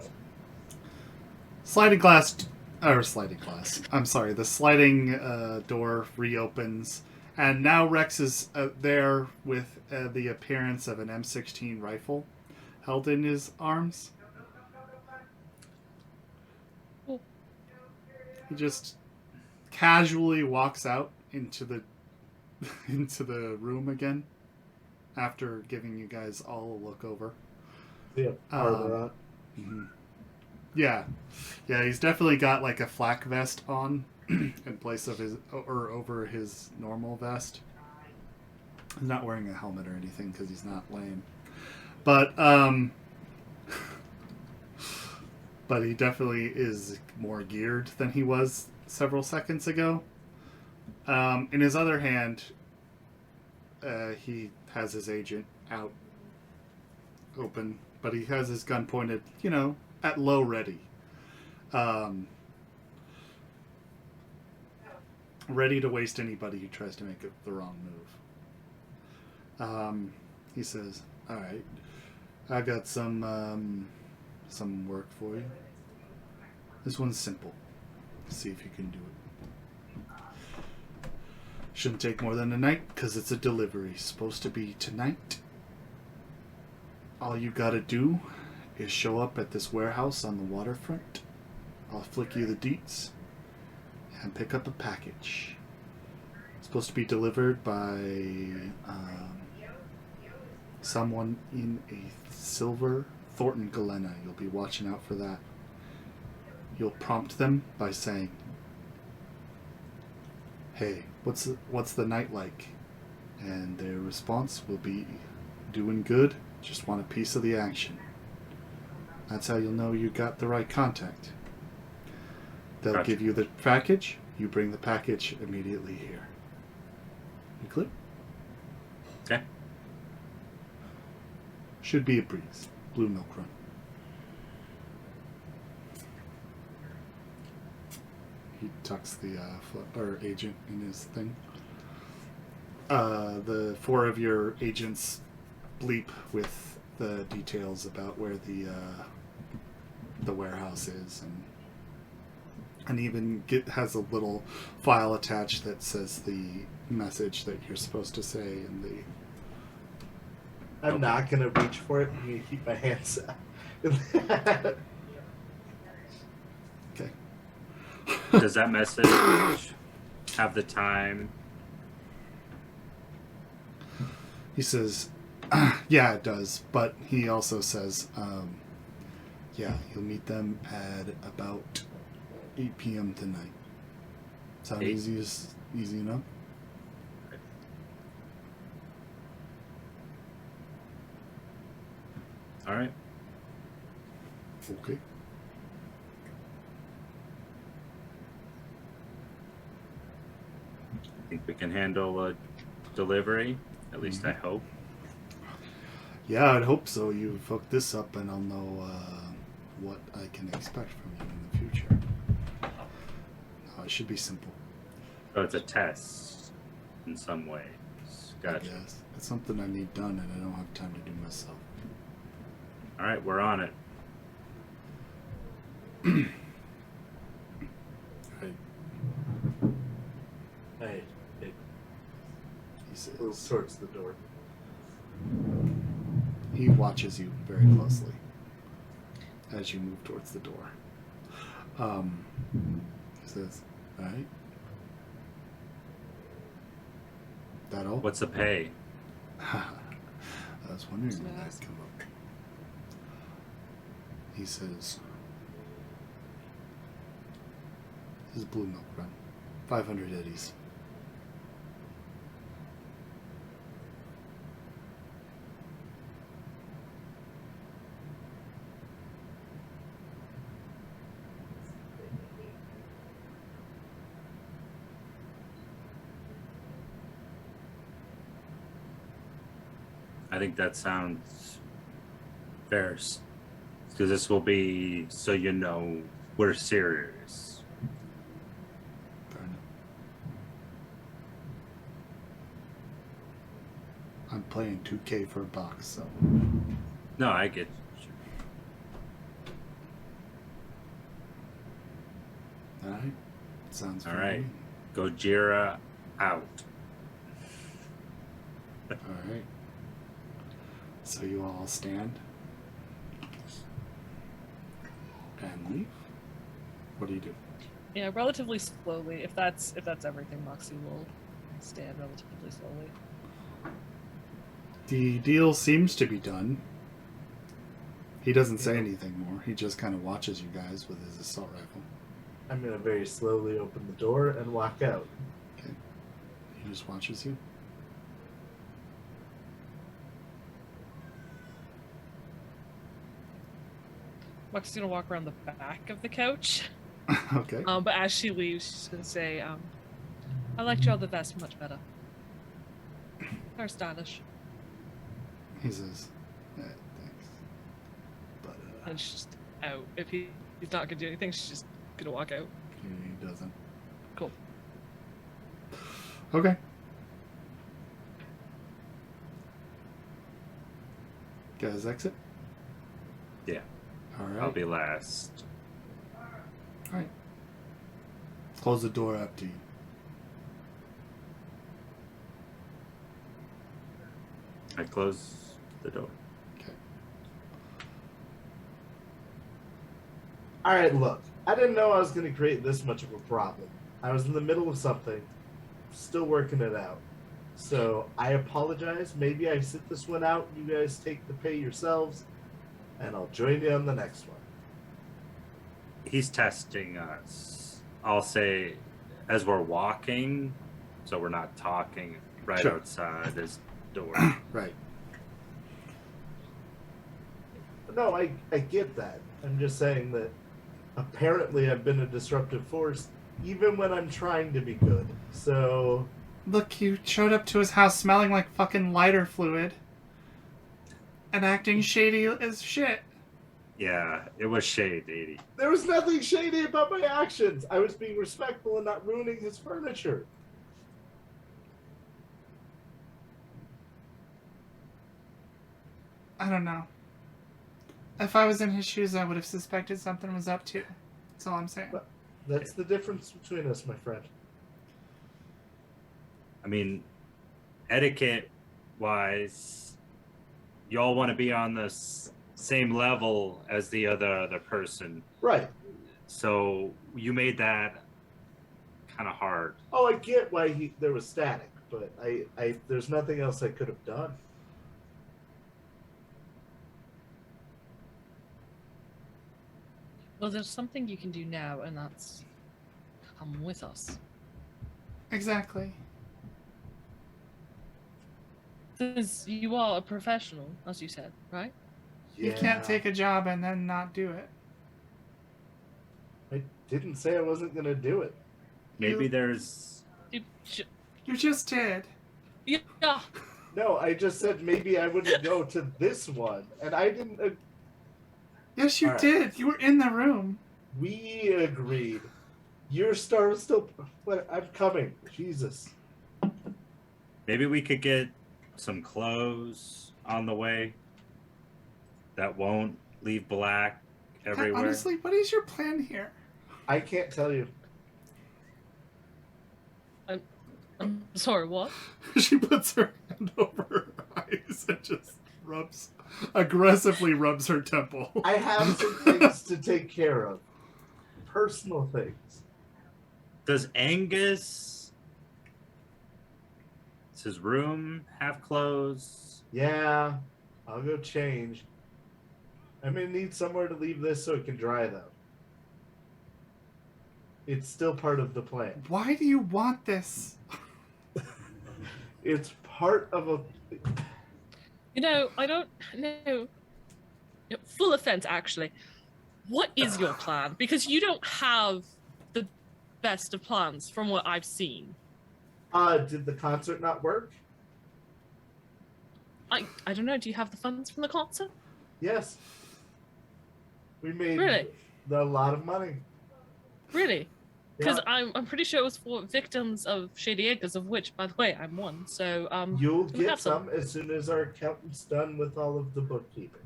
Sliding glass. I'm sorry. The sliding door reopens, and now Rex is there with the appearance of an M16 rifle held in his arms. Oh. He just casually walks out into the room again after giving you guys all a look over. Yeah, armor on. Mm-hmm. Yeah, he's definitely got like a flak vest on in place of his or over his normal vest. He's not wearing a helmet or anything because he's not lame, but he definitely is more geared than he was several seconds ago. In his other hand, he has his agent out open, but he has his gun pointed, at low ready. Ready to waste anybody who tries to make the wrong move. He says, "All right, I got some work for you. This one's simple. See if you can do it. Shouldn't take more than a night because it's a delivery. Supposed to be tonight. All you gotta do is show up at this warehouse on the waterfront. I'll flick you the deets and pick up a package. It's supposed to be delivered by someone in a silver Thornton Galena. You'll be watching out for that. You'll prompt them by saying, 'Hey, what's the night like?' And their response will be, 'Doing good, just want a piece of the action.' That's how you'll know you got the right contact. They'll Gotcha. give you the package, you bring the package immediately here. You clear? Okay. Should be a breeze. Blue Milk Run. He tucks the agent in his thing. The four of your agents bleep with the details about where the warehouse is, and even has a little file attached that says the message that you're supposed to say in the. I'm not gonna reach for it. I'm gonna keep my hands out. Okay. Does that message have the time? He says, Yeah, it does. But he also says, yeah, you'll meet them at about 8 p.m. tonight. Sound 8? easy enough? All right. Okay. I think we can handle a delivery. At least I hope. Yeah, I'd hope so. You've hooked this up, and I'll know what I can expect from you in the future. No, it should be simple. So it's a test in some ways. Gotcha. Yes, it's something I need done, and I don't have time to do myself. All right, we're on it. Right. Hey, He move says. towards the door. He watches you very closely as you move towards the door. He says, "All right. That all?" What's the pay? I was wondering when Yes. that'd come up. He says, "This is Blue Milk Run. 500 eddies." I think that sounds fair. Because this will be so you know we're serious. Fair enough. I'm playing 2K for a box, so. No, I get you. Alright. Sounds All fair right. to me. Gojira out. Alright. So you all stand and leave? What do you do? Yeah, relatively slowly. If that's everything, Moxie will stand relatively slowly. The deal seems to be done. He doesn't say anything more. He just kind of watches you guys with his assault rifle. I'm gonna very slowly open the door and walk out. Okay. He just watches you. Moxie's gonna walk around the back of the couch. Okay. But as she leaves, she's gonna say, I liked y'all the vest much better. They're stylish. He says, thanks. But And she's just out. If he's not gonna do anything, she's just gonna walk out. he doesn't. Cool. Okay. Guys, exit? Yeah, Alright. I'll be last. Alright. Close the door after you. I close the door. Okay. All right, look. I didn't know I was going to create this much of a problem. I was in the middle of something, still working it out. So I apologize. Maybe I sit this one out. You guys take the pay yourselves, and I'll join you on the next one. He's testing us. I'll say as we're walking, so we're not talking right Sure. outside his door. Right. No, I get that. I'm just saying that apparently I've been a disruptive force even when I'm trying to be good. So Look, you showed up to his house smelling like fucking lighter fluid. And acting shady as shit. Yeah, it was shady. there was nothing shady about my actions. I was being respectful and not ruining his furniture. I don't know. If I was in his shoes, I would have suspected something was up too. That's all I'm saying. That's the difference between us, my friend. I mean, etiquette wise, y'all want to be on the same level as the other person. Right. So you made that kind of hard. Oh, I get why there was static, but I there's nothing else I could have done. Well, there's something you can do now, and that's come with us. Exactly. Because you are a professional, as you said, right? You can't take a job and then not do it. I didn't say I wasn't going to do it. Maybe You- there's. You just did. Yeah. No, I just said maybe I wouldn't go to this one. And I didn't. Yes, you All right. did. You were in the room. We agreed. Your star was still. What? I'm coming. Jesus. Maybe we could get some clothes on the way that won't leave black everywhere. Honestly, what is your plan here? I can't tell you. I'm sorry, what? She puts her hand over her eyes and just aggressively rubs her temple. I have some things to take care of. Personal things. Does Angus. Does his room have clothes? Yeah, I'll go change. I'm gonna need somewhere to leave this so it can dry, though. It's still part of the plan. Why do you want this? It's part of a. You know, I don't know. Full offense, actually. What is your plan? Because you don't have the best of plans from what I've seen. Did the concert not work? I don't know. Do you have the funds from the concert? Yes. We made Really? a lot of money. Really? Because Yeah. I'm pretty sure it was for victims of Shady Acres, of which, by the way, I'm one. So You'll we get have some as soon as our accountant's done with all of the bookkeeping.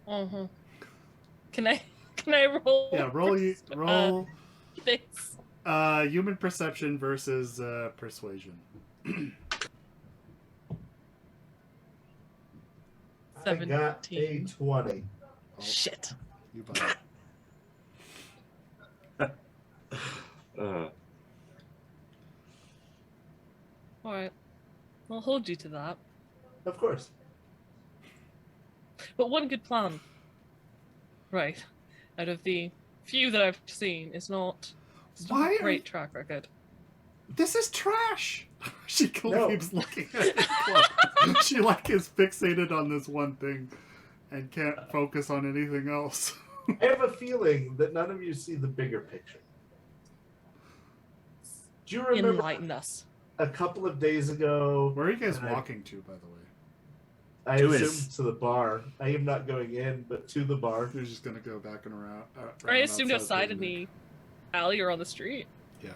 Uh-huh. Can I roll? Yeah, roll This. human perception versus persuasion. I got a 17. 20. Shit. You buy it. All right. I'll hold you to that. Of course. But one good plan, right, out of the few that I've seen, it's not Why a are great track record. This is trash. She No. keeps looking at it. She is fixated on this one thing and can't focus on anything else. I have a feeling that none of you see the bigger picture. Do you remember Enlighten us. a couple of days ago? Where are you guys I- walking to, by the way? I To assume his- to the bar. I am not going in, but to the bar. You're just gonna go back and around. I assumed outside in the alley or on the street. Yeah.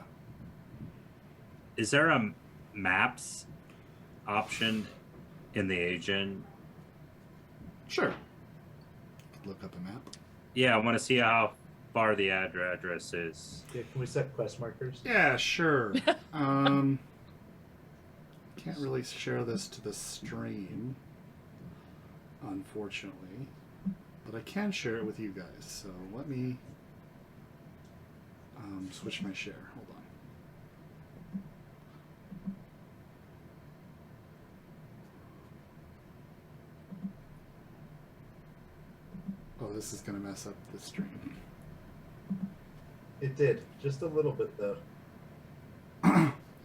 Is there a maps option in the agent? Sure. Look up a map. Yeah, I want to see how far the address is. Yeah, can we set quest markers? Yeah, sure. Can't really share this to the stream, unfortunately, but I can share it with you guys. So let me switch my share. Hold on. Oh, this is gonna mess up the stream. It did. Just a little bit, though.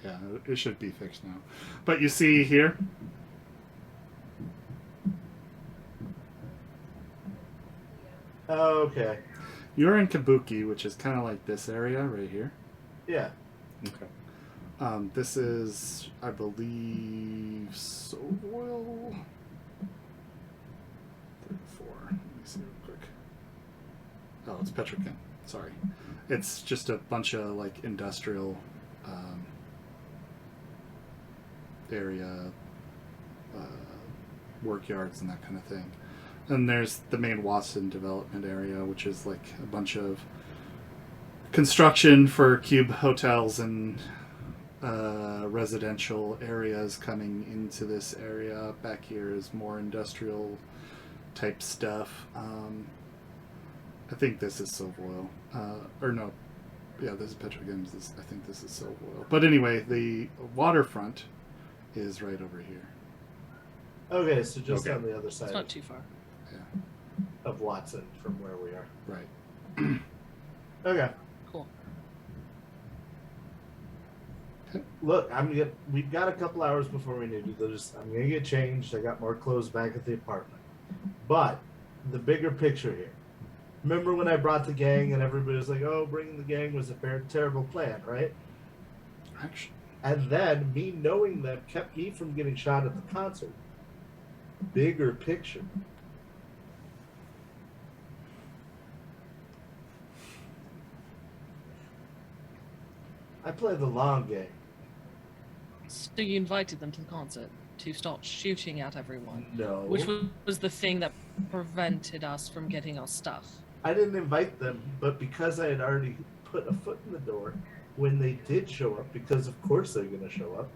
Yeah, it should be fixed now. But you see here, Oh, okay. you're in Kabuki, which is kind of like this area right here. Yeah. Okay. This is, I believe, Sovoil 34. Let me see real quick. Oh, it's Petrokin. Sorry. It's just a bunch of industrial area, work yards and that kind of thing. And there's the main Watson development area, which is a bunch of construction for cube hotels and residential areas coming into this area. Back here is more industrial type stuff. I think this is Sovoil. Or no. Yeah, this is Petrochem's. I think this is Sovoil. But anyway, the waterfront is right over here. Okay, so just Okay. on the other side It's not too far. Yeah, of Watson from where we are. right. Okay. Cool. Look, we've got a couple hours before we need to do this. I'm gonna get changed. I got more clothes back at the apartment. But the bigger picture here. Remember when I brought the gang and everybody was like, "Oh, bringing the gang was a terrible plan," right? Actually, And then me knowing them kept me from getting shot at the concert. Bigger picture. I play the long game. So you invited them to the concert to start shooting at everyone, No. which was the thing that prevented us from getting our stuff. I didn't invite them, but because I had already put a foot in the door, when they did show up, because of course they're going to show up,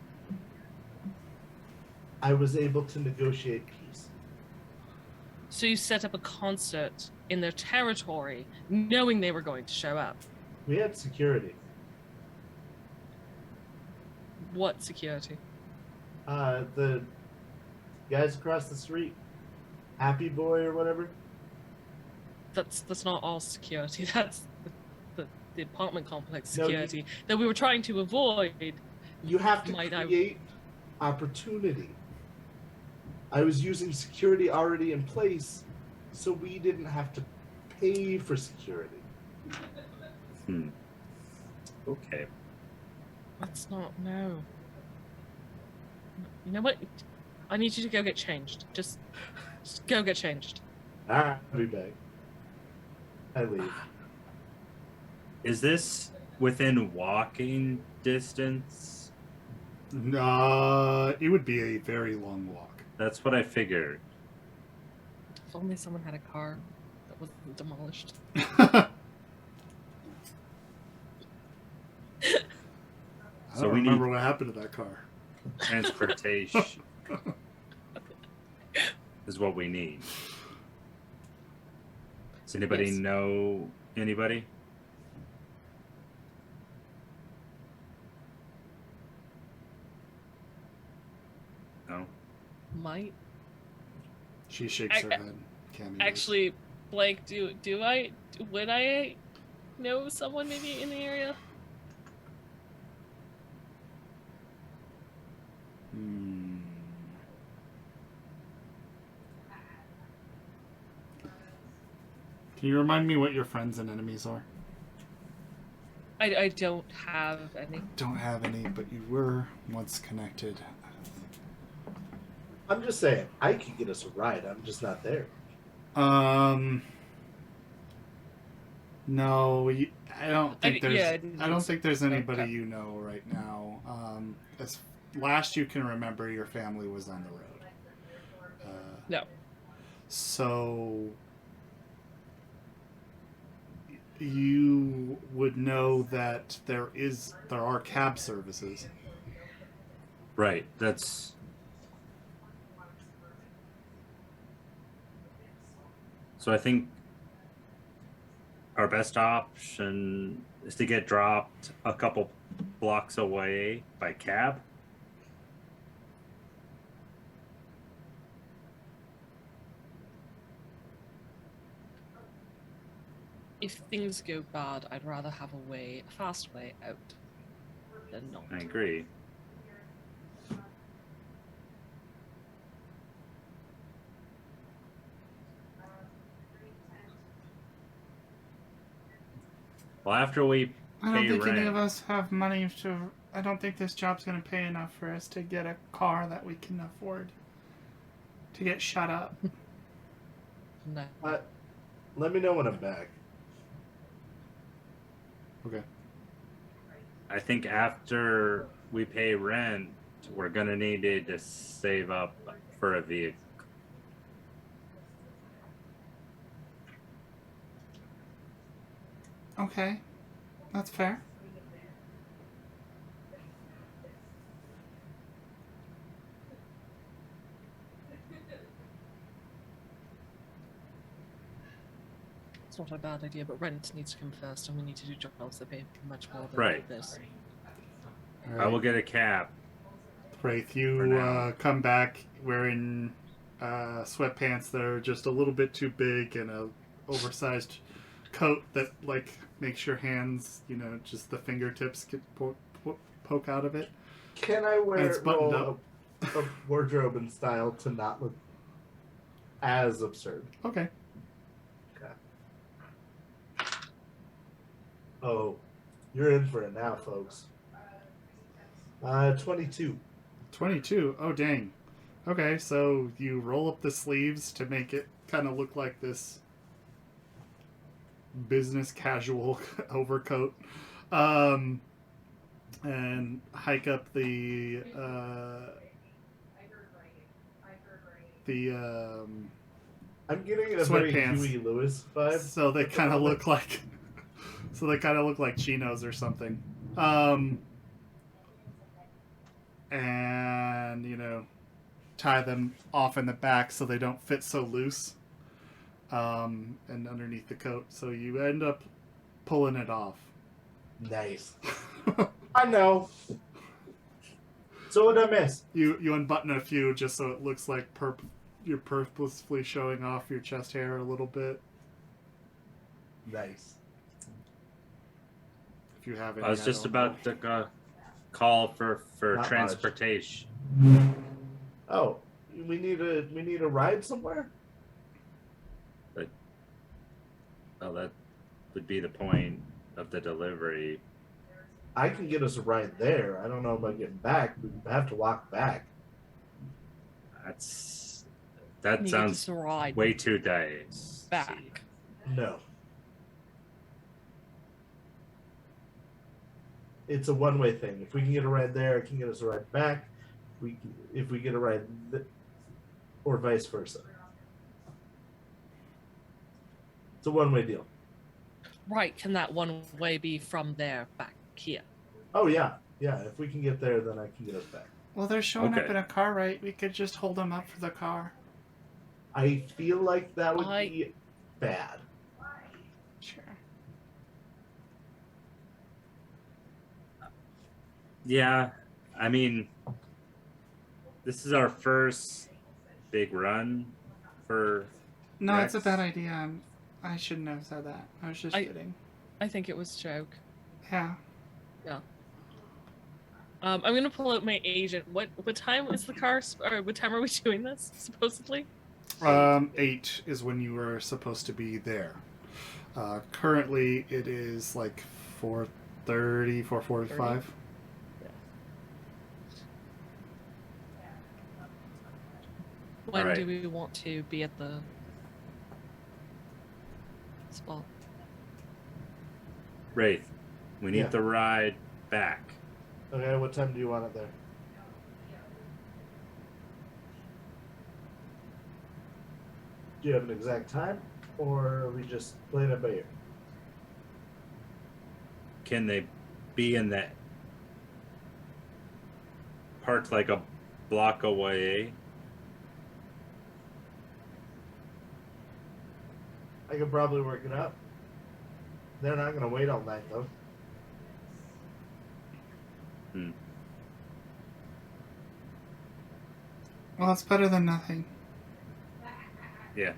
I was able to negotiate peace. So you set up a concert in their territory, knowing they were going to show up. We had security. What security? The guys across the street, Happy Boy or whatever. That's not all security. That's the apartment complex No, security that we were trying to avoid. You have to Might I- create opportunity. I was using security already in place, so we didn't have to pay for security. Okay. That's not no. You know what? I need you to go get changed. Just go get changed. All right, I'll be back. I leave. Is this within walking distance? it would be a very long walk. That's what I figured. If only someone had a car that wasn't demolished. I So don't we need- remember what happened to that car. Transportation is what we need. Does anybody Yes. know anybody? No? Might She shakes her I- head. Cammy does. actually, Blake. Would I know someone maybe in the area? Hmm. Can you remind me what your friends and enemies are? I don't have any. Don't have any, but you were once connected. I'm just saying, I could get us a ride. I'm just not there. No, I don't think there's. yeah, I didn't I don't think there's anybody okay. you know right now. As last you can remember, your family was on the road. No. So you would know that there are cab services. Right. That's. So I think our best option is to get dropped a couple blocks away by cab. If things go bad, I'd rather have a fast way out than not. I agree. Well, after we I don't pay think any rent, of us have money to. I don't think this job's going to pay enough for us to get a car that we can afford to get shut up. No. Let me know when I'm back. Okay. I think after we pay rent, we're gonna need to save up for a vehicle. Okay. That's fair. It's not a bad idea, but rent needs to come first, and we need to do jobs that pay much more than Right. this. All I will right. get a cab. Wraith, For you now. come back wearing sweatpants that are just a little bit too big and a oversized coat that like makes your hands, just the fingertips get poke out of it. Can I And it's buttoned roll a wardrobe in style to not look as absurd? Okay. Okay. Oh, you're in for it now, folks. 22. 22. Oh, dang. Okay, so you roll up the sleeves to make it kind of look like this business casual overcoat. And hike up the I'm getting a very sweatpants. Huey Lewis vibe. So they kind of look like chinos or something. And tie them off in the back so they don't fit so loose. And underneath the coat, so you end up pulling it off. Nice. I know. So what did I miss? You unbutton a few just so it looks like you're purposefully showing off your chest hair a little bit. Nice. If you have any, I was just about to call for Not transportation. Oh, we need a ride somewhere? Well, that would be the point of the delivery. I can get us a ride there. I don't know about getting back. We have to walk back. That You sounds get to ride way too days. back. No. It's a one-way thing. If we can get a ride there, it can get us a ride back. If we get a ride, or vice versa. It's a one-way deal. Right, can that one way be from there back here? Oh yeah. If we can get there, then I can get us back. Well, they're showing up Okay. in a car, right? We could just hold them up for the car. I feel like that would be bad. Sure. Yeah, I mean, this is our first big run for. No, Rex. it's a bad idea. I shouldn't have said that. I was just kidding. I think it was a joke. Yeah. I'm gonna pull out my agent. What time is the car? Or what time are we doing this? Supposedly. 8 is when you were supposed to be there. Currently, it is like 4:30, 4:45. When Alright. do we want to be at the spot? Wraith, we need Yeah. the ride back. Okay, what time do you want it there? Do you have an exact time, or are we just playing it by ear? Can they be in that parked like a block away? I could probably work it out. They're not going to wait all night, though. Well, it's better than nothing. Yeah.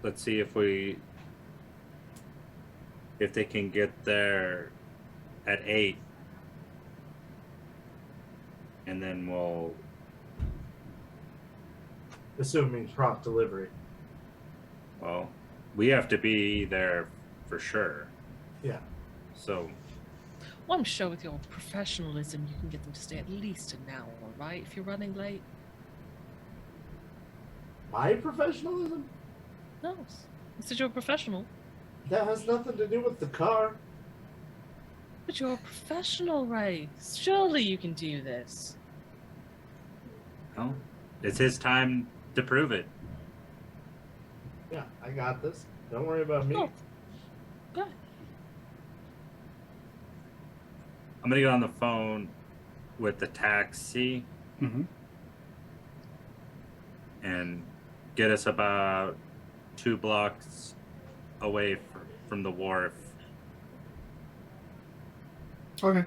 Let's see if they can get there at 8, and then we'll. Assuming prompt delivery. Well, we have to be there for sure. Yeah. So, Well, I'm sure with your professionalism, you can get them to stay at least an hour, right? If you're running late. My professionalism? No, you said you're a professional. That has nothing to do with the car. But you're a professional, right? Surely you can do this. well, it's his time to prove it. Yeah, I got this. Don't worry about me. Oh, good. I'm gonna get on the phone with the taxi Mm-hmm. and get us about 2 blocks away from the wharf. Okay.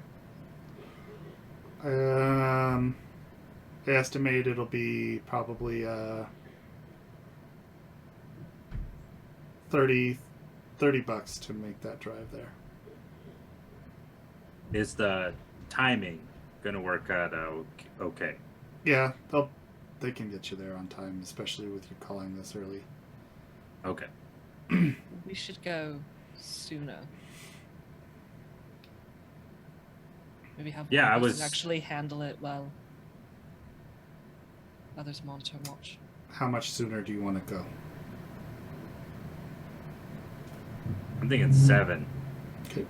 I estimate it'll be probably $30 bucks to make that drive there. Is the timing gonna work out okay? Yeah, they can get you there on time, especially with you calling this early. Okay. We should go sooner. Maybe have Yeah, one I person was- actually handle it well. Others monitor and watch. How much sooner do you want to go? I'm thinking 7. Okay.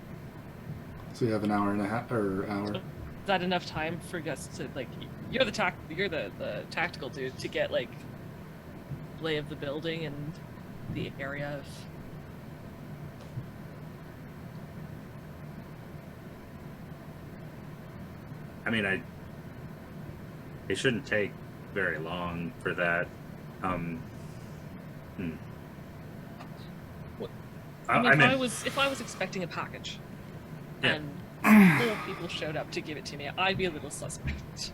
So you have an hour and a half, or hour. Is that enough time for us to like? You're the the tactical dude to get like lay of the building and the area of. I mean, it shouldn't take very long for that. What- I mean, mean, if I was expecting a package, Yeah. and 4 people showed up to give it to me, I'd be a little suspect.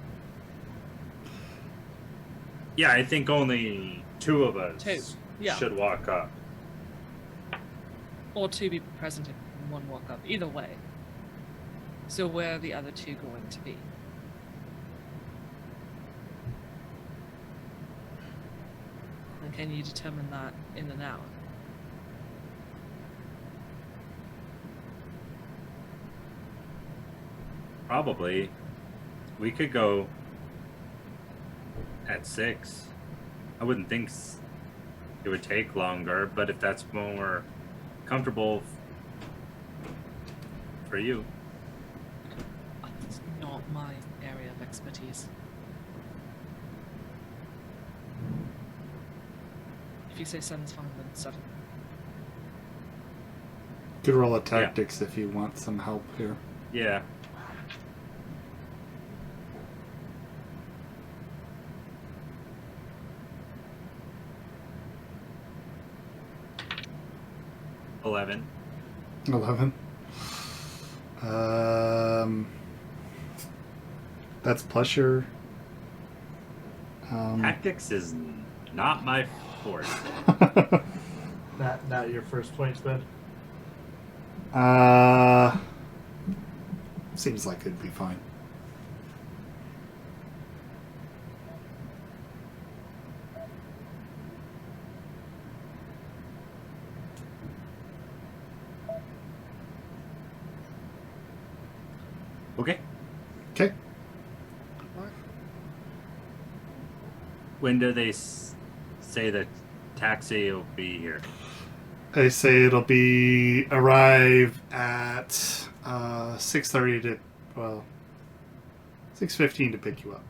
yeah, I think only 2 of us 2, yeah. should walk up. Or 2 be present and 1 walk up. Either way. So where are the other 2 going to be? And can you determine that in an hour? Probably. We could go at 6. I wouldn't think it would take longer, but if that's more comfortable for you. It's not my area of expertise. If you say 7's fine, then 7. Could roll a tactics if you want some help here. Yeah. $11. 11. That's plus your. Tactics is not my forte. Not your first points, bud. Seems like it'd be fine. Okay. Okay. When do they say the taxi will be here? They say it'll be arrive at 6:30 to 6:15 to pick you up.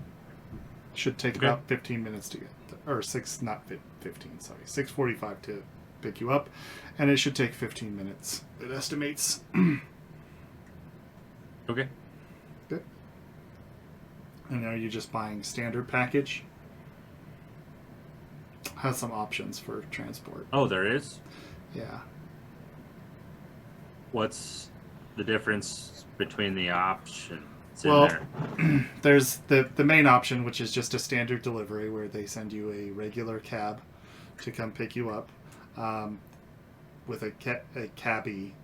Should take Okay. about 15 minutes to get or 15, sorry, 6:45 to pick you up, and it should take 15 minutes. It estimates. Okay. Good. And are you just buying standard package? Has some options for transport. Oh, there is? Yeah. What's the difference between the options in Well, there? there's the main option, which is just a standard delivery where they send you a regular cab to come pick you up with a cabbie.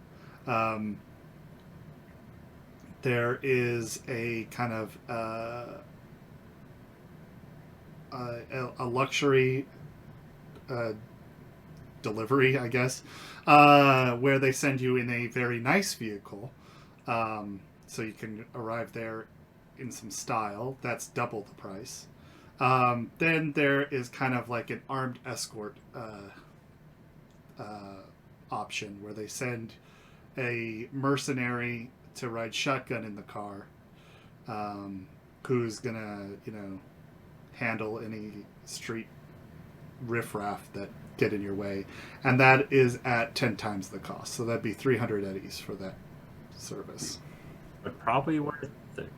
There is a kind of a luxury delivery, I guess, where they send you in a very nice vehicle, so you can arrive there in some style. That's double the price. Then there is kind of like an armed escort option where they send a mercenary to ride shotgun in the car, who's gonna, handle any street riffraff that get in your way, and that is at 10 times the cost. So that'd be 300 eddies for that service. But probably worth it.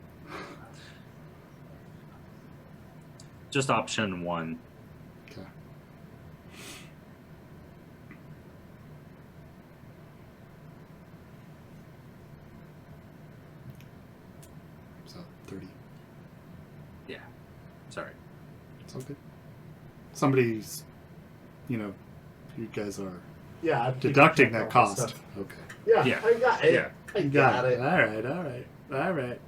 Just option 1. Okay. So 30. Yeah. Sorry. It's all good. Somebody's, you guys are Yeah, I'm keeping Deducting track that of all this cost. stuff. Okay. Yeah, Yeah. I got it. Yeah. I You got it. All right.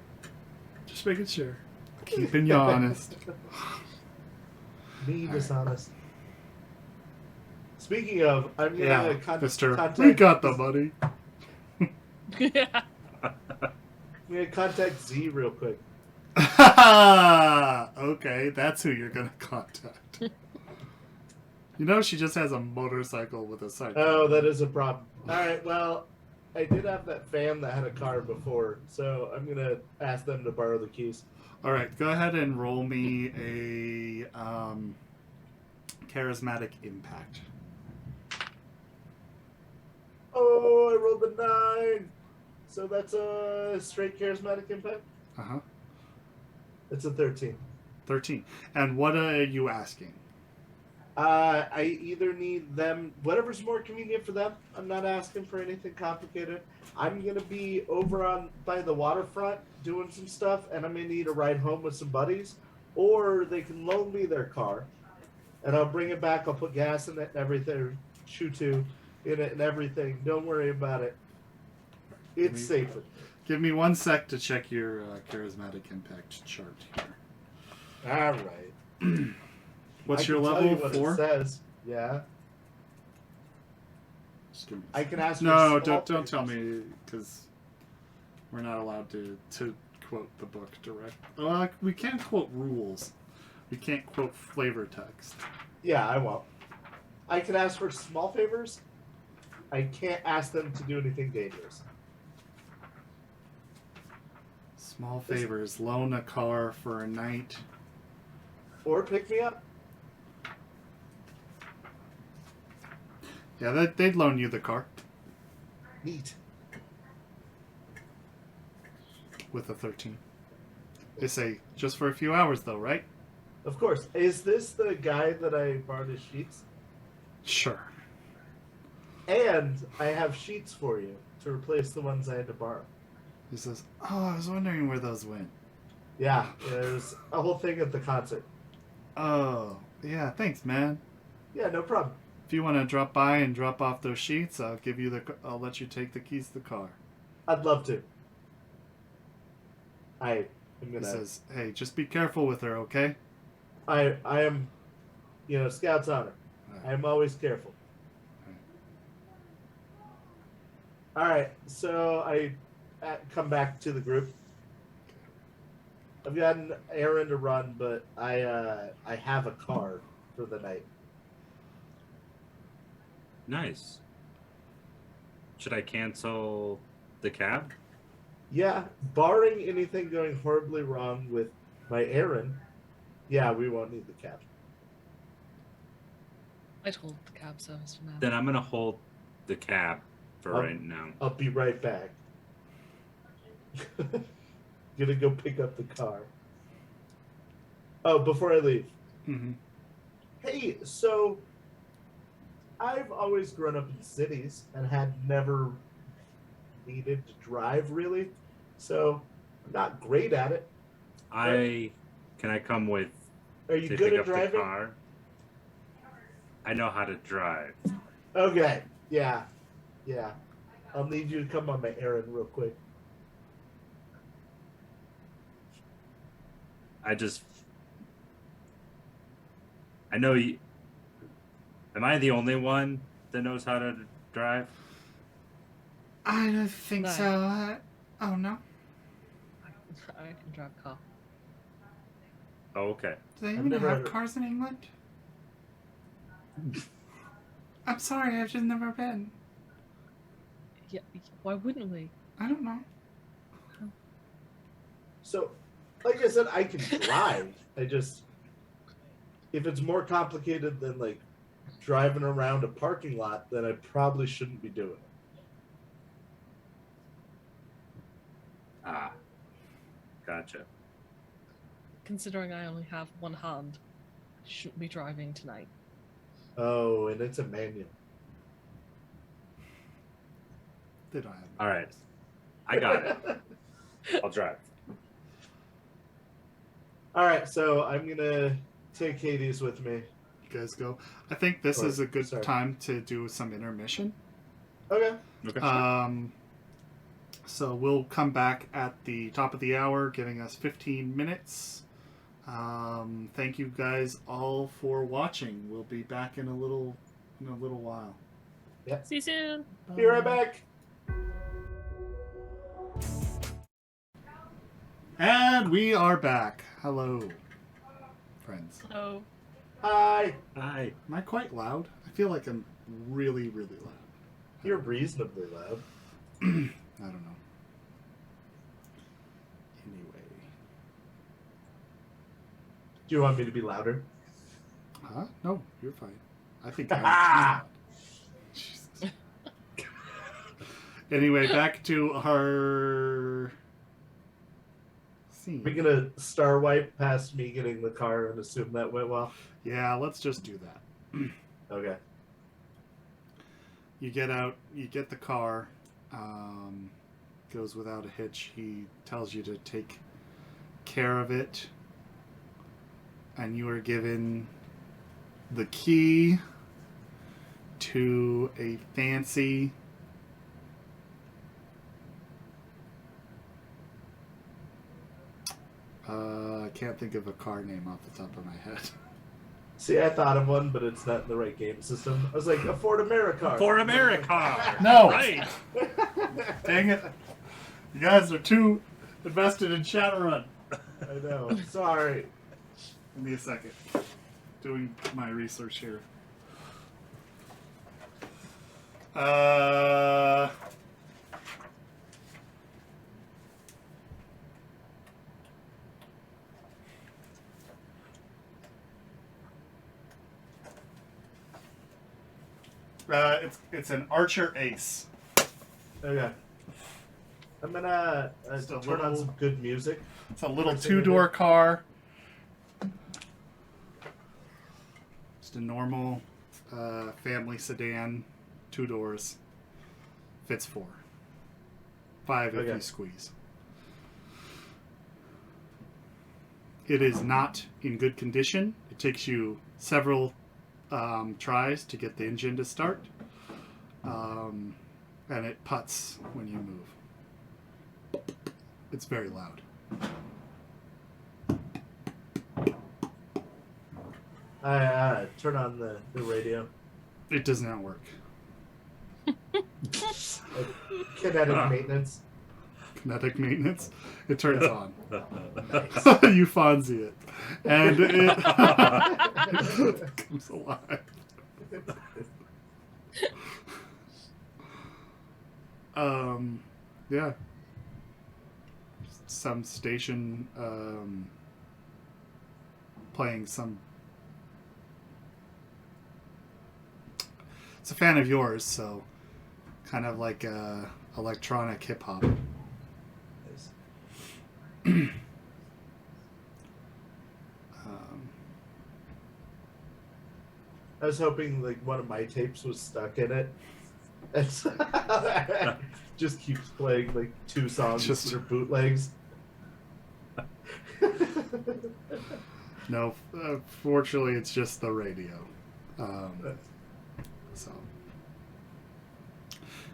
Just making sure. Keeping you honest. Me All dishonest. Speaking of, I'm gonna Yeah, Mister. contact. We got the money. Yeah. I'm gonna contact Z real quick. Okay, that's who you're gonna contact. You know, she just has a motorcycle with a sidecar. Oh, that is a problem. All right, well, I did have that fam that had a car before, so I'm gonna ask them to borrow the keys. All right, go ahead and roll me a charismatic impact. Oh, I rolled a 9. So that's a straight charismatic impact. Uh huh. It's a 13. 13. And what are you asking? I either need them, whatever's more convenient for them. I'm not asking for anything complicated. I'm gonna be over on by the waterfront doing some stuff, and I'm gonna need a ride home with some buddies, or they can loan me their car, and I'll bring it back. I'll put gas in it and everything, Shutu in it and everything. Don't worry about it. It's safer. Give me 1 sec to check your charismatic impact chart here. All right. What's I your can tell level? you what 4? It says. Yeah. Just give me I can ask. No, for small don't tell favors. me, because we're not allowed to quote the book direct. We can't quote rules. We can't quote flavor text. Yeah, I won't. I can ask for small favors. I can't ask them to do anything dangerous. Small favors. Loan a car for a night. Or pick me up. Yeah, they'd loan you the car Neat. with a 13. They say just for a few hours, though, right? Of course. Is this the guy that I borrowed his sheets? Sure. And I have sheets for you to replace the ones I had to borrow. He says, "Oh, I was wondering where those went." Yeah, there's a whole thing at the concert. Oh, yeah. Thanks, man. Yeah, no problem. If you want to drop by and drop off those sheets, I'll let you take the keys to the car. I'd love to. I am He gonna. says, "Hey, just be careful with her, okay?" I am, Scout's honor. I am always careful. All right, so I come back to the group. I've got an errand to run, but I have a car for the night. Nice. Should I cancel the cab? Yeah, barring anything going horribly wrong with my errand, yeah, we won't need the cab. I told the cab service for now. Then I'm gonna hold the cab for right now. I'll be right back. Gonna go pick up the car. Oh, before I leave. Mm-hmm. Hey, so I've always grown up in cities and had never needed to drive really, so I'm not great at it. Can I come with Are you to good pick at up the driving? car? I know how to drive. Okay, yeah. I'll need you to come on my errand real quick. I know you. Am I the only one that knows how to drive? I don't think No. so. Oh, no. I can drive a car. Oh, okay. Do they I've even never have had a- cars in England? I'm sorry, I've just never been. Yeah, why wouldn't we? I don't know. So, like I said, I can drive. If it's more complicated than like driving around a parking lot, then I probably shouldn't be doing it. Ah, gotcha. Considering I only have one hand, I shouldn't be driving tonight. Oh, and it's a manual. They don't have. All right, I got it. I'll drive. All right, so I'm gonna take Hades with me. you guys go. I think this is a good Sorry. time to do some intermission. Okay. Okay. So we'll come back at the top of the hour, giving us 15 minutes. Thank you guys all for watching. We'll be back in a little while. See you soon. Be right back. And we are back. Hello, friends. Hello. Hi. Hi. Am I quite loud? I feel like I'm really, really loud. You're reasonably loud. I don't know. Anyway. Do you want me to be louder? Huh? No, you're fine. I think I'm loud. Jesus. Anyway, back to our scene. We're gonna star wipe past me getting the car and assume that went well. Yeah, let's just do that. Okay. You get out, you get the car, goes without a hitch. He tells you to take care of it, and you are given the key to a fancy I can't think of a car name off the top of my head. See, I thought of one, but it's not in the right game system. I was like, a Ford America. For America. No! Right. Dang it. You guys are too invested in Shadowrun. I know. Sorry. Give me a second. Doing my research here. It's an Archer Ace. Okay. I'm gonna Just a turn on little- some good music. It's a little First thing I two-door do. car. Just a normal family sedan, 2 doors. Fits 4. 5 if Okay. you squeeze. It is not in good condition. It takes you several tries to get the engine to start. And it putts when you move. It's very loud. I turn on the radio. It does not work. Kinetic maintenance. Kinetic maintenance. It turns on. You Fonzie it. And it comes alive. Yeah. Some station playing some. It's a fan of yours, so kind of like electronic hip hop. I was hoping like one of my tapes was stuck in it. And so- just keeps playing like 2 songs Just- that are bootlegs. No, fortunately, it's just the radio. So,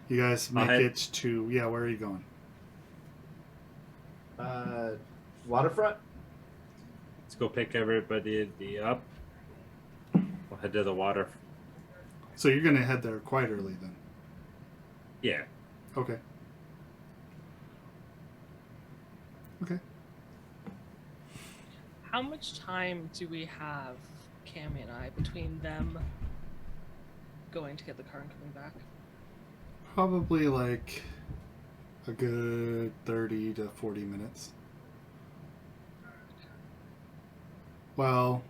you guys make I'll head- it to where are you going? Waterfront? Let's go pick everybody up. We'll head to the water. So you're gonna head there quite early then. Yeah. Okay. Okay. How much time do we have, Cammy and I, between them going to get the car and coming back? Probably like a good 30 to 40 minutes. Well,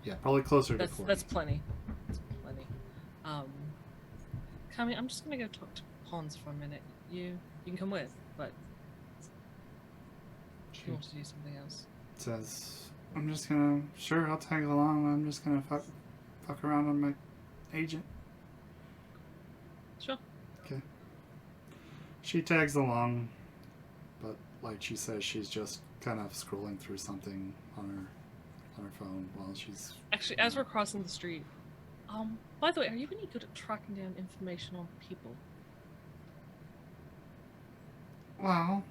yeah, probably closer to 40. That's plenty. That's plenty. Cammy, I'm just gonna go talk to Pons for a minute. You can come with, but if you want to do something else. Says, I'm just gonna, I'll tag along. I'm just gonna fuck around on my agent. Sure. Okay. She tags along, but like she says, she's just kind of scrolling through something on her phone while she's... Actually, as we're crossing the street, by the way, are you any good at tracking down information on people? Well,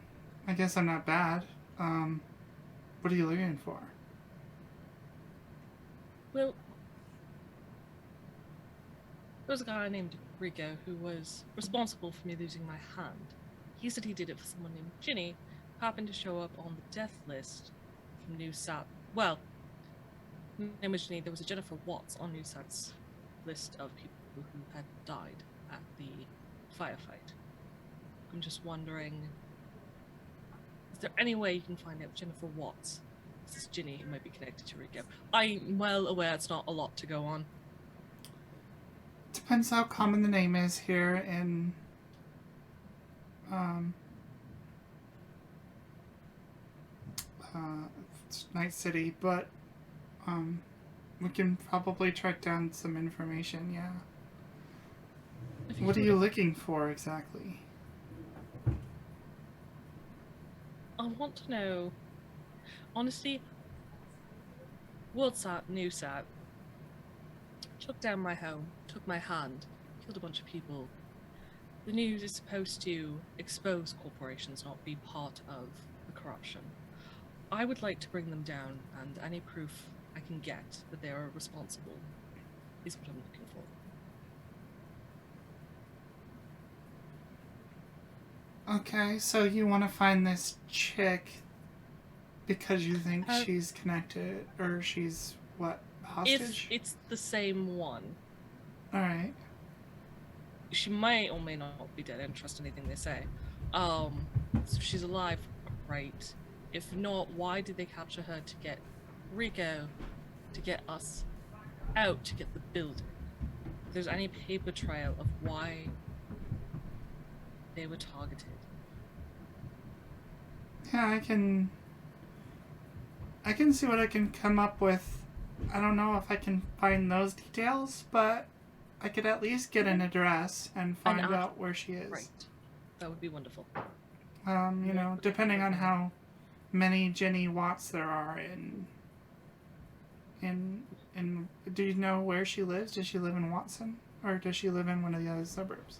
I guess I'm not bad. What are you looking for? Well, there was a guy named Rico who was responsible for me losing my hand. He said he did it for someone named Ginny, who happened to show up on the death list from NewSat. Well, her name was Ginny. There was a Jennifer Watts on NewSat's list of people who had died at the firefight. I'm just wondering, is there any way you can find out Jennifer Watts? This is Ginny, who might be connected to Rico. I'm well aware it's not a lot to go on. Depends how common the name is here in Night City, but we can probably track down some information. Yeah. What are you looking for exactly? I want to know, honestly, WorldSat, NewSat, took down my home, took my hand, killed a bunch of people. The news is supposed to expose corporations, not be part of the corruption. I would like to bring them down, and any proof I can get that they are responsible is what I'm looking for. Okay, so you want to find this chick because you think she's connected, or she's, what, hostage? It's the same one. Alright. She may or may not be dead. I don't trust anything they say. So she's alive, right? If not, why did they capture her to get Rico, to get us out, to get the building? If there's any paper trail of why they were targeted. Yeah, I can see what I can come up with. I don't know if I can find those details, but I could at least get an address and find out where she is. Right. That would be wonderful. You know, depending on how many Jenny Watts there are in do you know where she lives? Does she live in Watson? Or does she live in one of the other suburbs?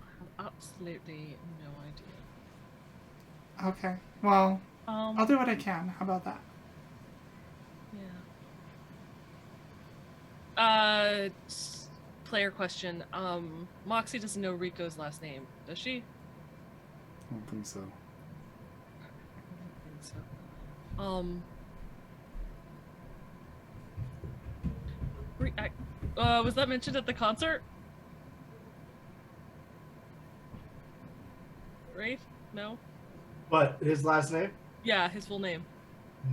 I have absolutely no idea. Okay. Well, I'll do what I can. How about that? Yeah. Player question. Moxie doesn't know Rico's last name, does she? I don't think so. I don't think so. Was that mentioned at the concert? Right? No? But his last name? Yeah, his full name.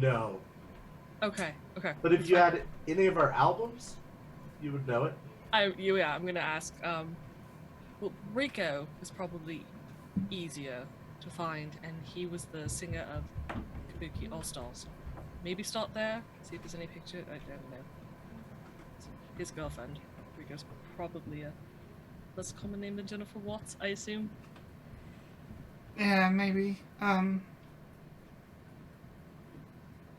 No. Okay. But if you had any of our albums, you would know it. I'm gonna ask. Well, Rico is probably easier to find, and he was the singer of Kabuki All Stars. Maybe start there, see if there's any picture. I don't know. His girlfriend, Rico's probably a less common name than Jennifer Watts, I assume. Yeah, maybe. I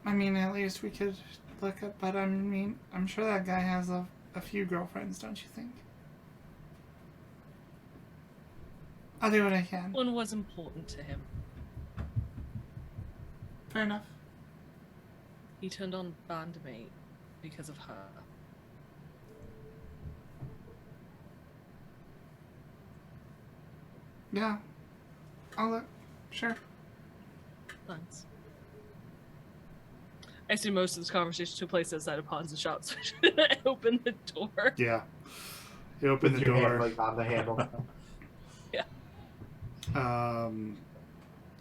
mean, at least we could look up, but I mean, I'm sure that guy has a few girlfriends, don't you think? I'll do what I can. One was important to him. Fair enough. He turned on Bandmate because of her. Yeah. I'll look. Sure. Thanks. I assume most of this conversation took place outside of pawns and shops. So I opened the door. Yeah. You open the With your door. hand, like, on the handle. Yeah.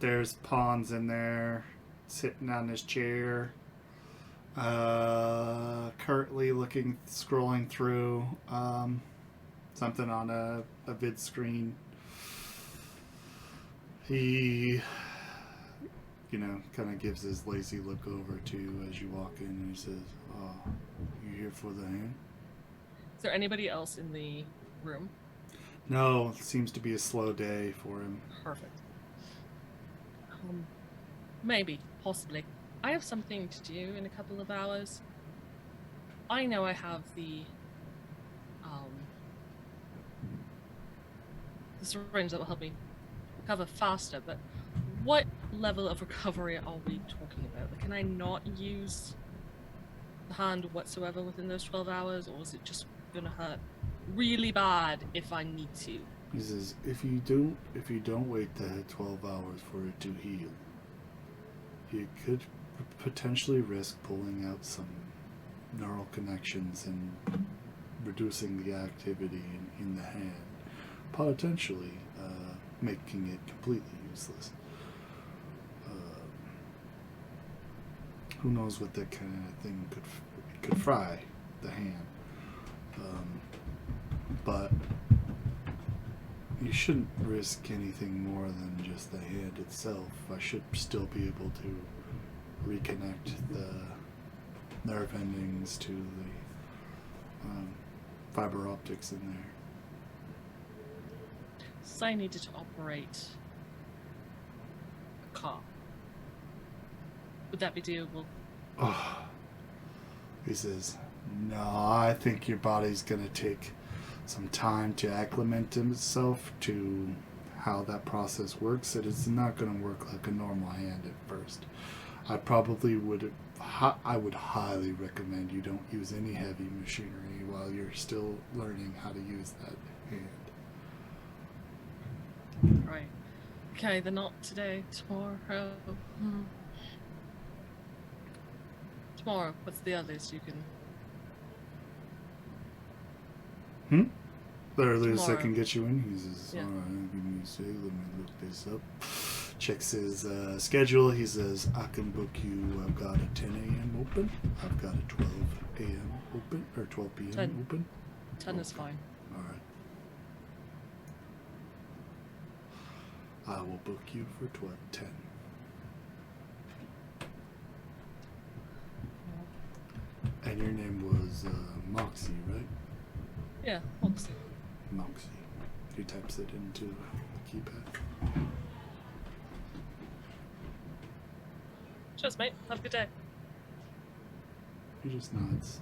There's Pawns in there, sitting on his chair. Curtly scrolling through something on a vid screen. He, kind of gives his lazy look over to you as you walk in, and he says, "Oh, you here for the hand?" Is there anybody else in the room? No, it seems to be a slow day for him. Perfect. Maybe, possibly. I have something to do in a couple of hours. I know I have the syringe that will help me recover faster, but what level of recovery are we talking about? Like, can I not use the hand whatsoever within those 12 hours, or is it just gonna hurt really bad if I need to? He says, if you don't wait the 12 hours for it to heal, you could potentially risk pulling out some neural connections and reducing the activity in the hand, potentially making it completely useless. Who knows what that kind of thing could fry the hand. But you shouldn't risk anything more than just the hand itself. I should still be able to reconnect the nerve endings to the fiber optics in there. So I needed to operate a car. Would that be doable? Oh. He says, no, I think your body's going to take some time to acclimate itself to how that process works. It is not going to work like a normal hand at first. I would highly recommend you don't use any heavy machinery while you're still learning how to use that hand. Right. Okay, then not today. Tomorrow. Tomorrow. What's the earliest you can? The earliest I Tomorrow. can get you in. He says, Yeah. alright, give me a sec, let me look this up. Checks his schedule. He says, I can book you. I've got a 10 a.m. open. I've got a 12 a.m. open. Or 12 p.m. 10. open. 10 is fine. Alright. I will book you for 10. And your name was Moxie, right? Yeah, Moxie. Moxie. He types it into the keypad. Cheers, mate. Have a good day. He just nods.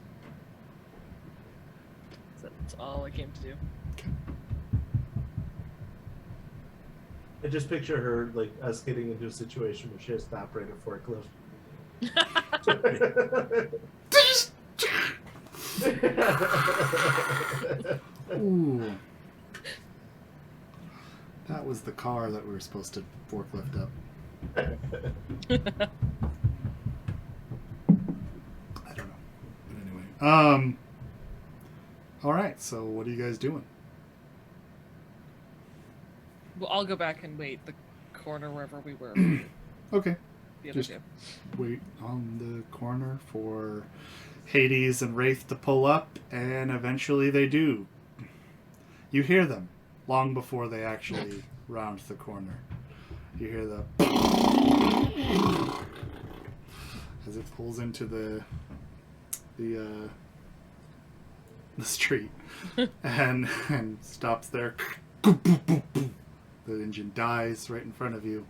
That's all I came to do. I just picture her like us getting into a situation where she has to operate a forklift. Ooh. That was the car that we were supposed to forklift up. I don't know. But anyway. Alright, so what are you guys doing? Well, I'll go back and wait the corner wherever we were. Okay. The other Just two. wait on the corner for Hades and Wraith to pull up, and eventually they do. You hear them long before they actually round the corner. You hear the as it pulls into the street and stops there. The engine dies right in front of you,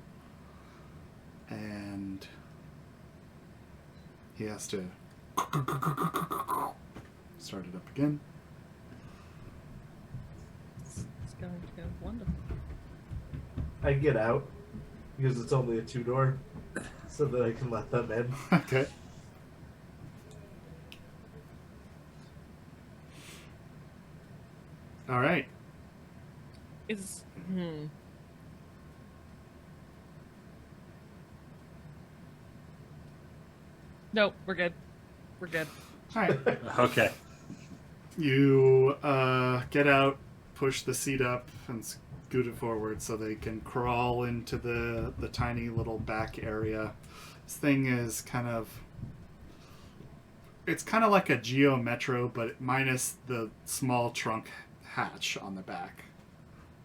and he has to start it up again. It's going to go wonderful. I get out because it's only a 2-door, so that I can let them in. Okay. All right. Is No, we're good. We're good. All right. Okay. You get out, push the seat up, and scoot it forward so they can crawl into the tiny little back area. This thing is it's kind of like a Geo Metro, but minus the small trunk hatch on the back.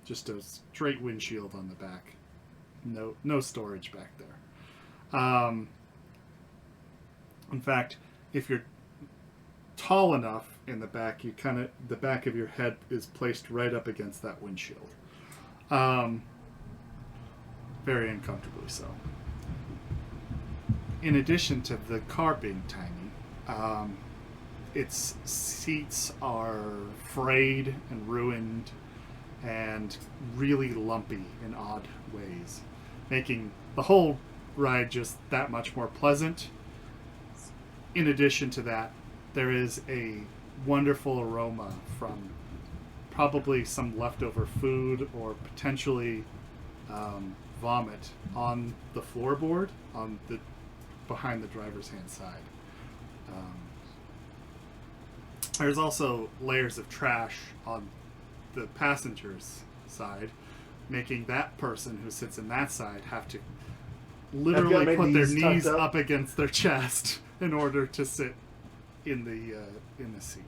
Just a straight windshield on the back. No storage back there. In fact, if you're tall enough in the back, the back of your head is placed right up against that windshield. Very uncomfortably so. in addition to the car being tiny, its seats are frayed and ruined and really lumpy in odd ways, making the whole ride just that much more pleasant. In addition to that, there is a wonderful aroma from probably some leftover food or potentially vomit on the floorboard on the behind the driver's hand side. There's also layers of trash on the passenger's side, making that person who sits in that side have to literally put their knees up against their chest in order to sit in the seat.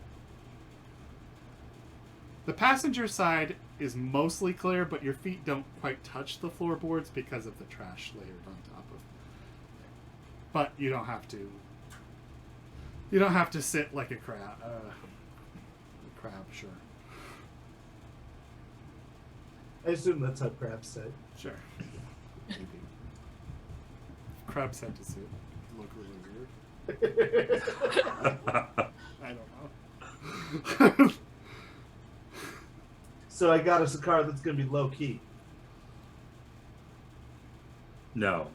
The passenger side is mostly clear, but your feet don't quite touch the floorboards because of the trash layered on top of it. But you don't have to. You don't have to sit like a crab. Sure. I assume that's how crabs sit. Sure. Maybe. Crabs had to sit. Look really weird. I don't know. So I got us a car that's going to be low key. No.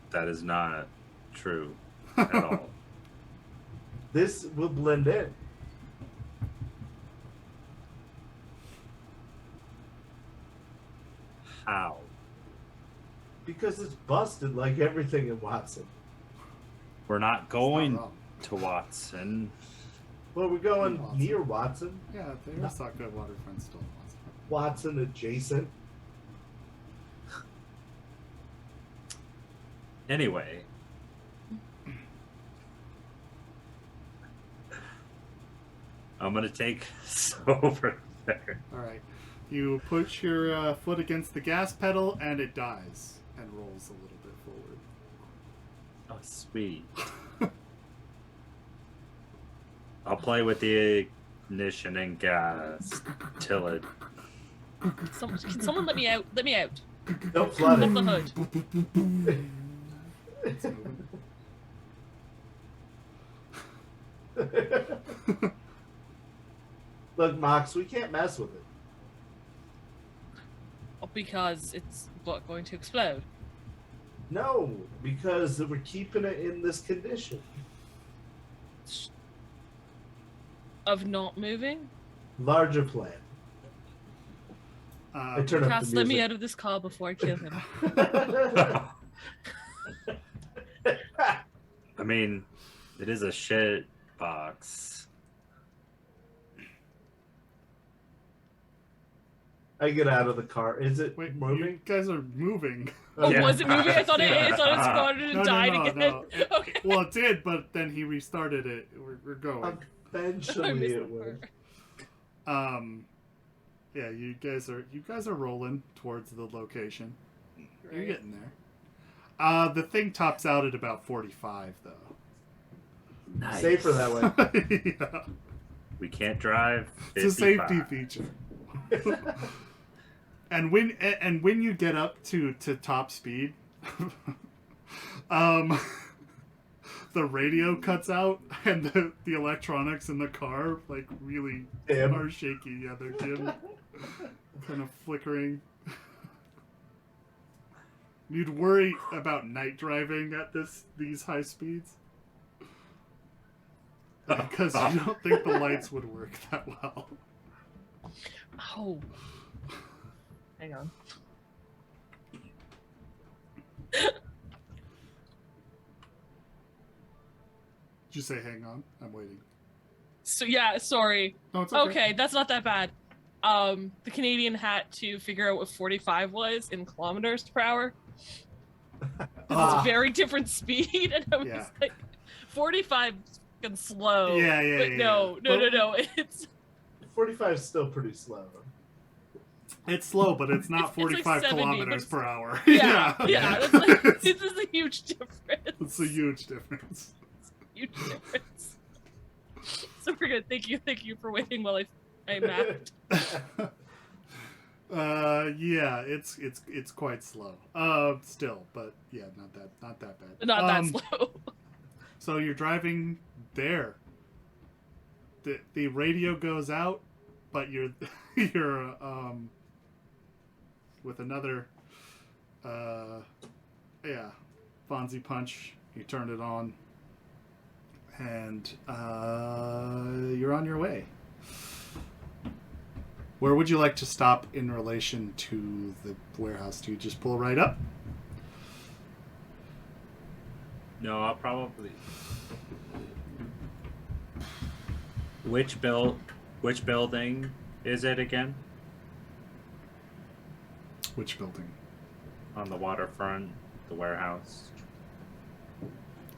That is not true at all. This will blend in. How? Because it's busted like everything in Watson. We're not going wrong. to Watson. Well, we're going Watson. near Watson. Yeah, there's not good waterfront still. Watson adjacent. Anyway. I'm going to take us over there. All right. You put your foot against the gas pedal, and it dies and rolls a little bit forward. Oh, sweet. I'll play with the ignition and gas till it. Can someone let me out? Let me out. Don't flood Off the it. hood. It's moving. Look, Mox, we can't mess with it. Because it's going to explode. No, because we're keeping it in this condition. Of not moving? Larger plan. I turn up Cass, the let me music. out of this car before I kill him. I mean, it is a shit box. I get out of the car. Is it Wait, moving? you guys are moving. Oh, Yeah. was it moving? I thought it exploded and No, died no, again. no. Okay. Well, it did, but then he restarted it. We're going. I Eventually missed it that will. part. Yeah, you guys are rolling towards the location. You're Right. getting there. The thing tops out at about 45, though. Nice. Safer that way. Yeah. We can't drive. It's a 55. safety feature. And when you get up to top speed, the radio cuts out and the electronics in the car like really Dim. are shaky. Yeah, they're dim, kind of flickering. You'd worry about night driving at these high speeds because you don't think the lights would work that well. Oh. Hang on. Did you say hang on? I'm waiting. So yeah, sorry. No, it's okay. Okay, that's not that bad. The Canadian had to figure out what 45 was in kilometers per hour. It's a very different speed, and I was Yeah. like, 45 is fucking slow. Yeah, yeah, But yeah, no, yeah. no. It's 45 is still pretty slow. It's slow, but it's not It's like 45 70, kilometers but per hour. yeah. That's like, this is a huge difference. It's a huge difference. Huge difference. So we're good. Thank you for waiting while I mapped. Yeah, it's quite slow. Still, but yeah, not that bad. Not that slow. So you're driving there. The radio goes out, but you're with another yeah, Fonzie punch. You turn it on, and you're on your way. Where would you like to stop in relation to the warehouse? Do you just pull right up? No, I'll probably. Which building is it again? Which building? On the waterfront, the warehouse.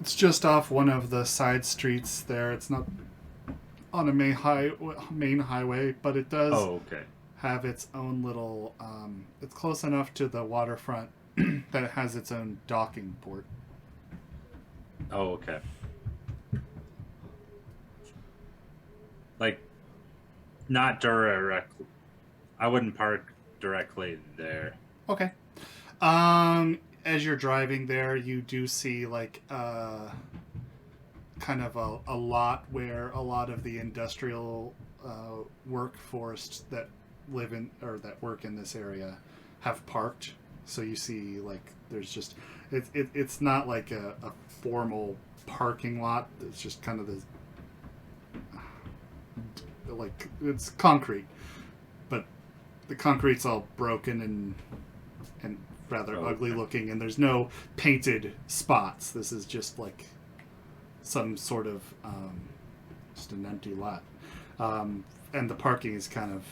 It's just off one of the side streets there. It's not on a main highway, but it does have its own little. It's close enough to the waterfront that it has its own docking port. Oh, okay. Like, not directly. I wouldn't park directly there. Okay. As you're driving there, you do see like kind of a lot where a lot of the industrial workforce that live in or that work in this area have parked. So you see like there's just it's not like a formal parking lot. It's just kind of this like it's concrete, but the concrete's all broken and rather ugly looking, and there's no painted spots. This is just like some sort of just an empty lot, and the parking is kind of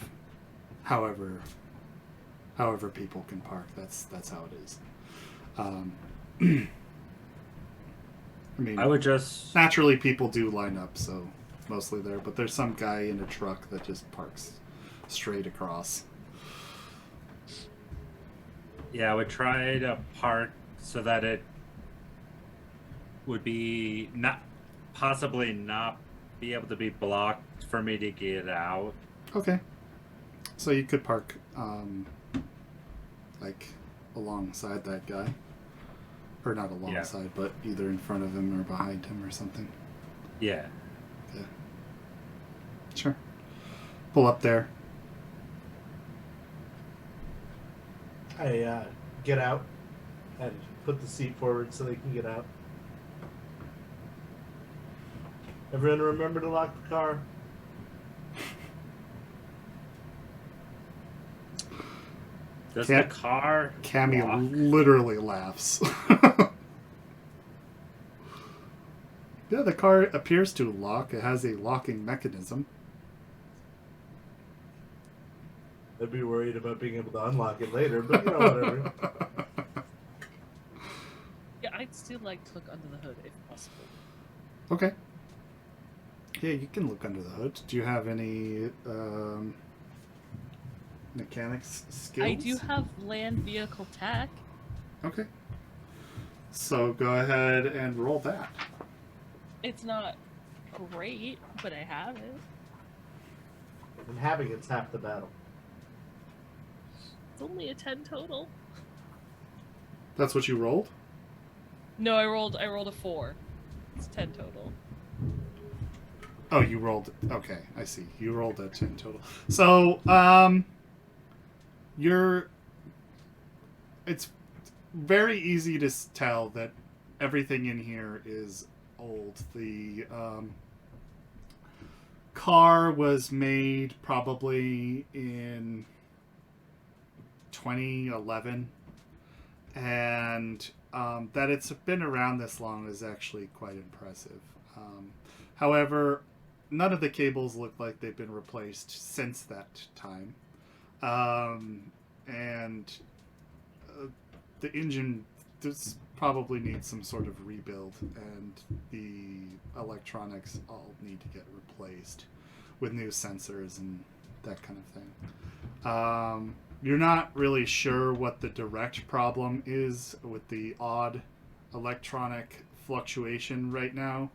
however people can park. That's how it is. I mean, I would just naturally people do line up, so mostly there, but there's some guy in a truck that just parks straight across. Yeah, I would try to park so that it would be possibly not be able to be blocked for me to get out. Okay. So you could park like alongside that guy. Or not alongside, but either in front of him or behind him or something. Yeah. Okay. Sure. Pull up there. I get out and put the seat forward so they can get out. Everyone remember to lock the car? Does the car Cammy lock? literally laughs. Yeah, the car appears to lock. It has a locking mechanism. I'd be worried about being able to unlock it later, but you know, whatever. Yeah, I'd still like to look under the hood if possible. Okay. Yeah, you can look under the hood. Do you have any mechanics skills? I do have land vehicle tech. Okay. So go ahead and roll that. It's not great, but I have it. And having it's half the battle. It's only a 10 total. That's what you rolled? No, I rolled a 4. It's 10 total. Oh, you rolled. Okay, I see. You rolled a 10 total. So, it's very easy to tell that everything in here is old. The car was made probably in 2011, and that it's been around this long is actually quite impressive. However, none of the cables look like they've been replaced since that time, and the engine probably needs some sort of rebuild, and the electronics all need to get replaced with new sensors and that kind of thing. You're not really sure what the direct problem is with the odd electronic fluctuation right now,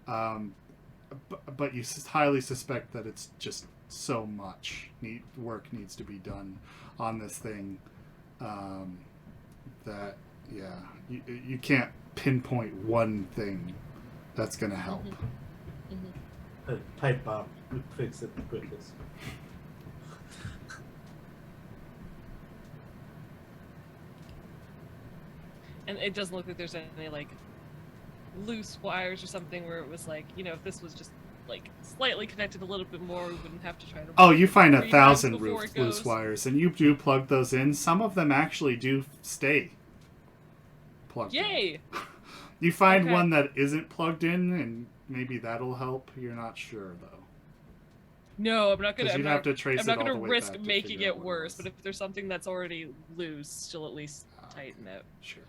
but you highly suspect that it's just so much work needs to be done on this thing that you can't pinpoint one thing that's going to help. A pipe bomb would fix it the quickest. And it doesn't look like there's any like loose wires or something where it was like, if this was just like slightly connected a little bit more, we wouldn't have to try to. Oh, you find 1,000 before it loose goes. wires, and you do plug those in. Some of them actually do stay plugged in. Yay! You find Okay. one that isn't plugged in, and maybe that'll help. You're not sure, though. No, I'm not gonna. Because you'd have to trace I'm not it all gonna the way risk back to making figure out it what worse. was. But if there's something that's already loose, still at least Ah, tighten it Sure.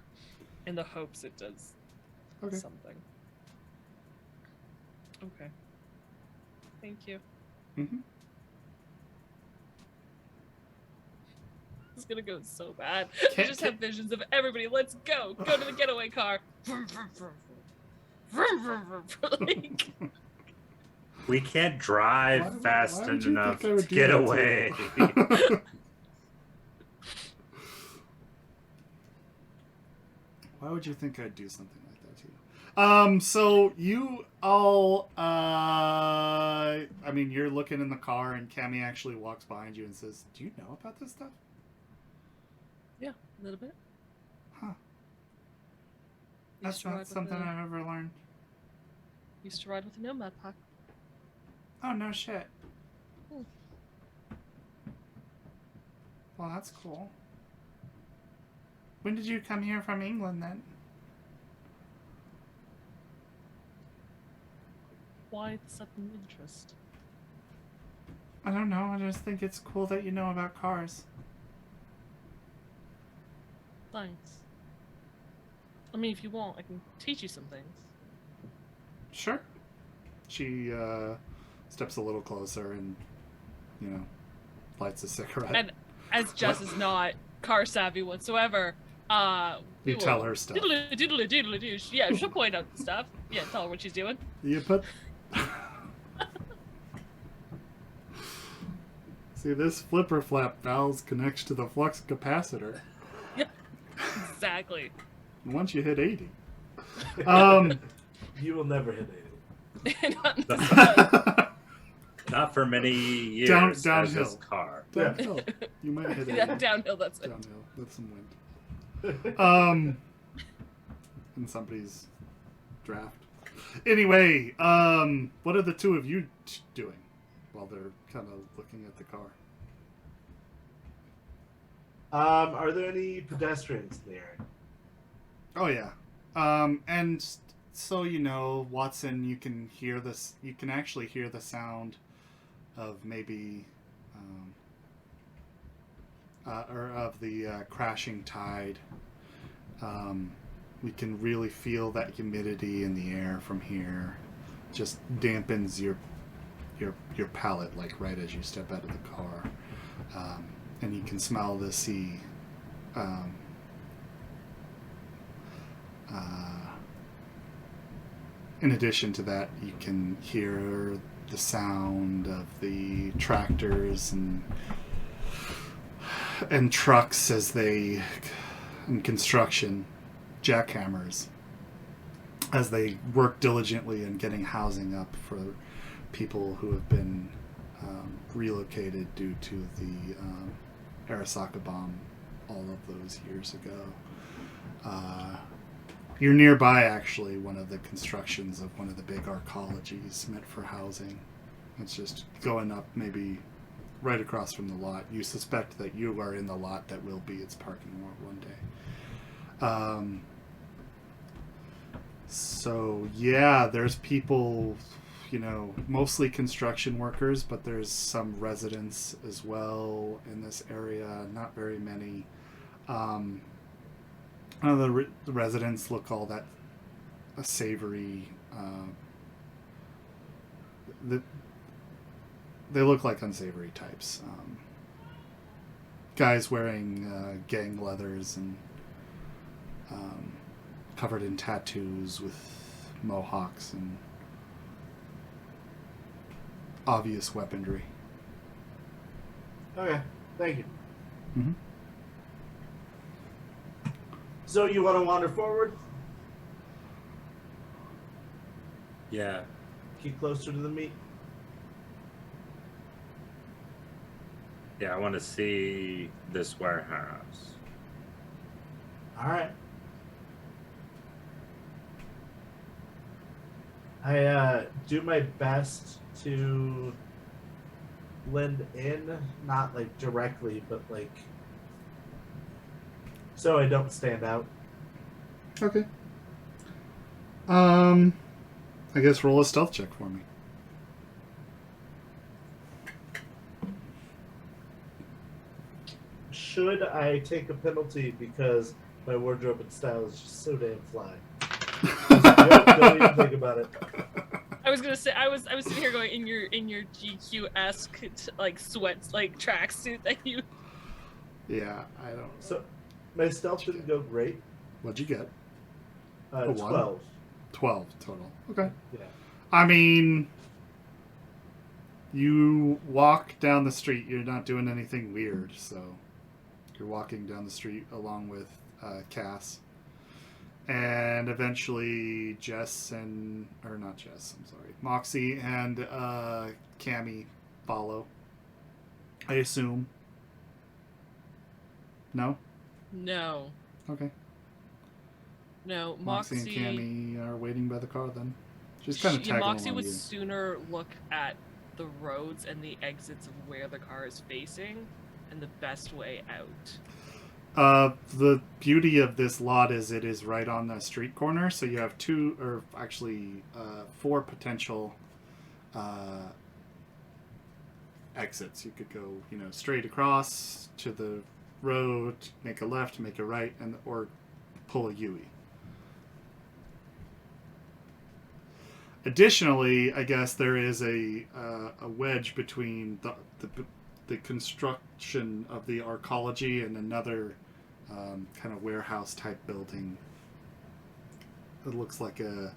in the hopes it does Okay. something. Okay. Thank you. Mm-hmm. It's gonna go so bad. I Can't- just have visions of everybody. Let's go. Go to the getaway car. Like, We can't drive Why fast would you enough think I would to do get that to away. you? Why would you think I'd do something like that to you? So you all, I mean, you're looking in the car, and Cammy actually walks behind you and says, "Do you know about this stuff?" yeah, a little bit. Huh. Used That's to ride not with something the- I've ever learned. Used to ride with the Nomad Pack. Oh, no shit. Hmm. Well, that's cool. When did you come here from England, then? Why the sudden interest? I don't know. I just think it's cool that you know about cars. Thanks. I mean, if you want, I can teach you some things. Sure. She steps a little closer and, lights a cigarette. And as Jess is not car savvy whatsoever, You tell her stuff. Doodle-a-doodle-a-doo. Yeah, she'll point out the stuff. Yeah, tell her what she's doing. You put... See, this flipper flap valve connects to the flux capacitor. Exactly. Once you hit 80. You will never hit 80. Not for many years. Downhill. As this car. Downhill. You might hit 80. Yeah, downhill, that's it. Downhill with some wind. In somebody's draft. Anyway, what are the two of you doing while they're kind of looking at the car? Are there any pedestrians in the area? Oh yeah. And so Watson, you can hear this. You can actually hear the sound of maybe, or of the crashing tide. We can really feel that humidity in the air from here. Just dampens your palate, like right as you step out of the car, and you can smell the sea. In addition to that, you can hear the sound of the tractors and trucks as they, in construction, jackhammers, as they work diligently in getting housing up for people who have been relocated due to the Arasaka bomb all of those years ago. You're nearby, actually, one of the constructions of one of the big arcologies meant for housing. It's just going up maybe right across from the lot. You suspect that you are in the lot that will be its parking lot one day. So, yeah, there's people, mostly construction workers, but there's some residents as well in this area. Not very many. The residents look all that savory. They look like unsavory types. Guys wearing gang leathers and covered in tattoos with mohawks and obvious weaponry. Okay, thank you. Mm-hmm. So you want to wander forward? Yeah. Keep closer to the meat? Yeah, I want to see this warehouse. Alright. I do my best to blend in, not like directly, but like so I don't stand out. Okay. I guess roll a stealth check for me. Should I take a penalty because my wardrobe and style is just so damn fly? Nope, don't even think about it. I was gonna say I was sitting here going in your GQ-esque like sweats like tracksuit that you. Yeah, I don't. So my stealth didn't go great. What'd you get? A 12. 12 total. Okay. Yeah. I mean, you walk down the street. You're not doing anything weird, so you're walking down the street along with Cass, and eventually Moxie and Cammy follow. I assume. No. No, Okay. no, Moxie and Moxie. Cammy are waiting by the car then. She's kind of tagging Moxie along would you. sooner look at the roads and the exits of where the car is facing and the best way out. The beauty of this lot is it is right on the street corner, so you have four potential exits. You could go, straight across to the road, make a left, make a right, or pull a U-E. Additionally, I guess there is a wedge between the construction of the arcology and another kind of warehouse type building. It looks like a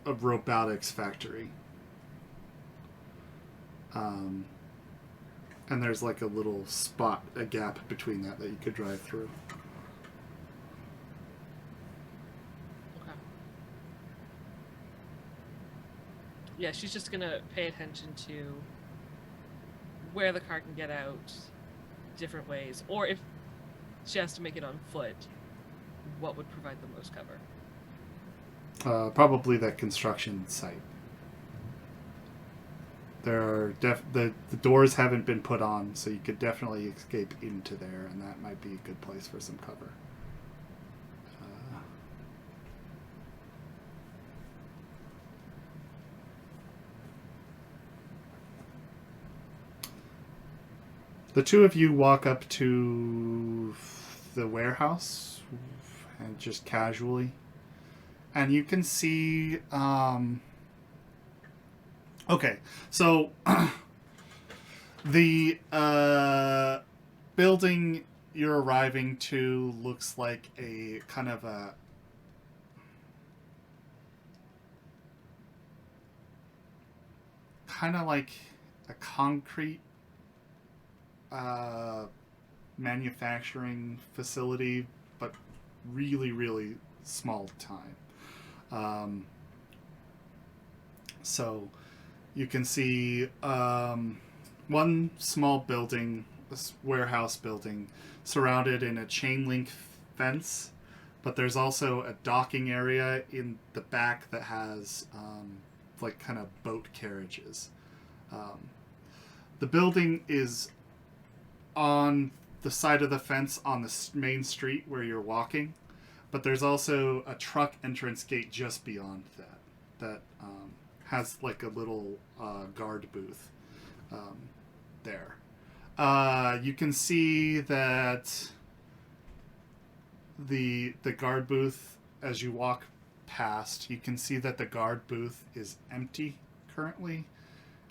robotics factory. And there's like a little a gap between that you could drive through. Okay. Yeah, she's just gonna pay attention to where the car can get out, different ways, or if she has to make it on foot, what would provide the most cover? Probably that construction site. There are the doors haven't been put on, so you could definitely escape into there, and that might be a good place for some cover. The two of you walk up to the warehouse, and just casually, and you can see. Okay, so the building you're arriving to looks like a kind of a concrete manufacturing facility, but really, really small time. So you can see one small building, this warehouse building, surrounded in a chain link fence, but there's also a docking area in the back that has like kind of boat carriages. The building is on the side of the fence on the main street where you're walking, but there's also a truck entrance gate just beyond that has like a little guard booth there. You can see that the guard booth, as you walk past, you can see that the guard booth is empty currently,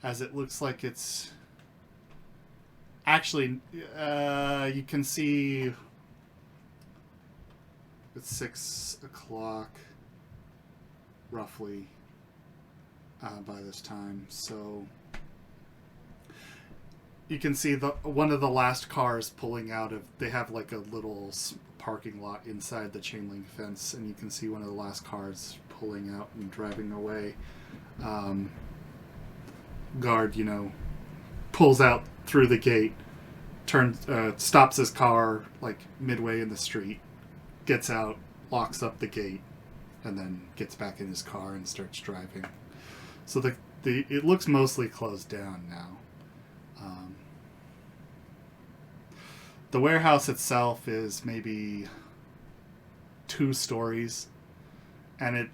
as it looks like it's actually you can see it's 6 o'clock roughly by this time, so you can see one of the last cars pulling out of. They have like a little parking lot inside the chain link fence, and you can see one of the last cars pulling out and driving away. Guard, pulls out through the gate, stops his car like midway in the street, gets out, locks up the gate, and then gets back in his car and starts driving. So it looks mostly closed down now. The warehouse itself is maybe 2 stories, and it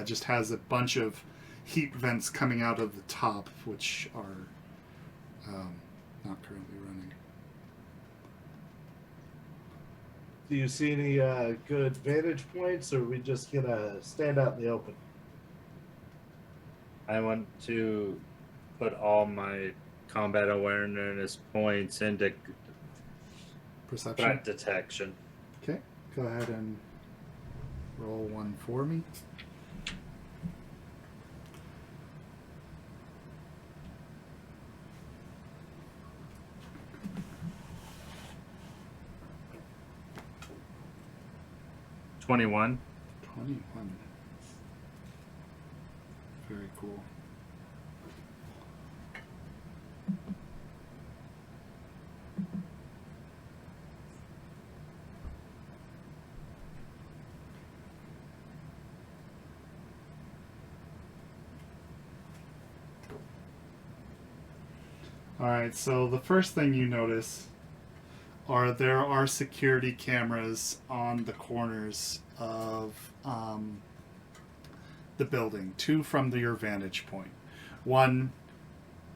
just has a bunch of heat vents coming out of the top, which are not currently running. Do you see any good vantage points, or are we just gonna stand out in the open? I want to put all my combat awareness points into Perception. threat detection. Okay, go ahead and roll 1 for me. $21. 21. Very cool. Alright, so the first thing you notice there are security cameras on the corners of the building, 2 from your vantage point. One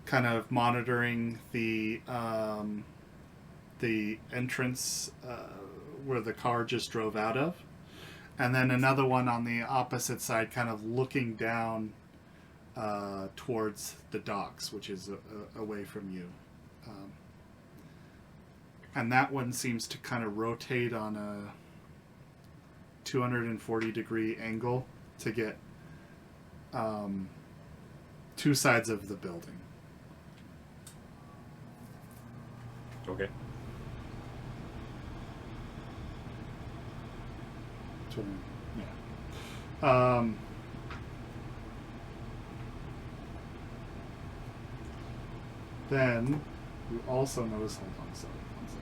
kind of monitoring the entrance where the car just drove out of, and then another one on the opposite side kind of looking down towards the docks, which is away from you. And that one seems to kind of rotate on a 240-degree angle to get 2 sides of the building. Okay. Yeah. Then you also notice. Hold on, sorry. One second.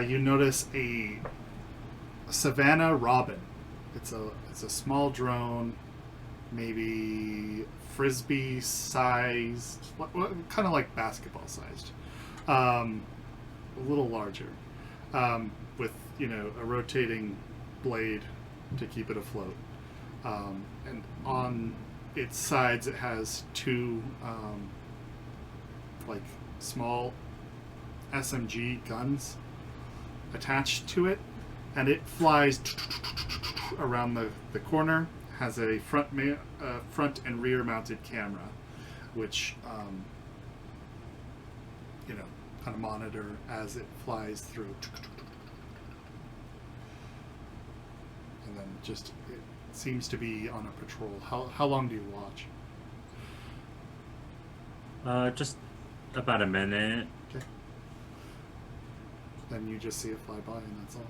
You notice a Savannah Robin. It's a small drone, maybe frisbee sized, kind of like basketball sized, a little larger, with a rotating blade to keep it afloat, and on its sides it has 2 like small SMG guns attached to it, and it flies around the corner. Has a front and rear mounted camera, which kind of monitor as it flies through, and then just it seems to be on a patrol. How long do you watch? Just about a minute. Okay. Then you just see it fly by, and that's all.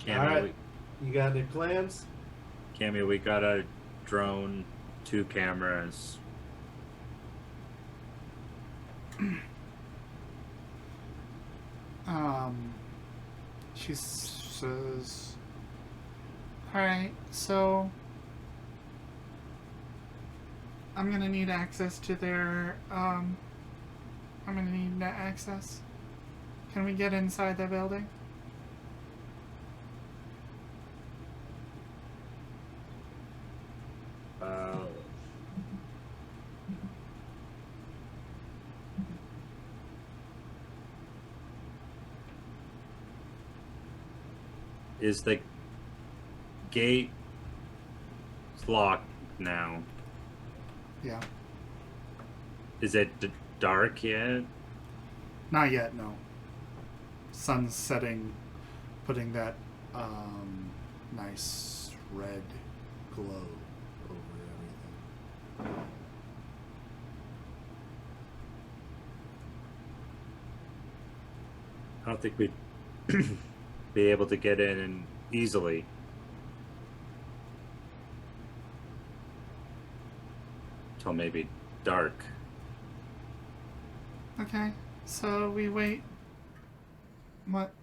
Cammy, All right. You got any plans? Cammy, we got a drone, 2 cameras. She says, "Alright, so I'm gonna need access to their, I'm gonna need net access. Can we get inside the building?" is the gate locked now? Yeah. Is it dark yet? Not yet, no. Sun's setting, putting that nice red glow over everything. I don't think we'd be able to get in easily. Till maybe dark. Okay, so we wait, what,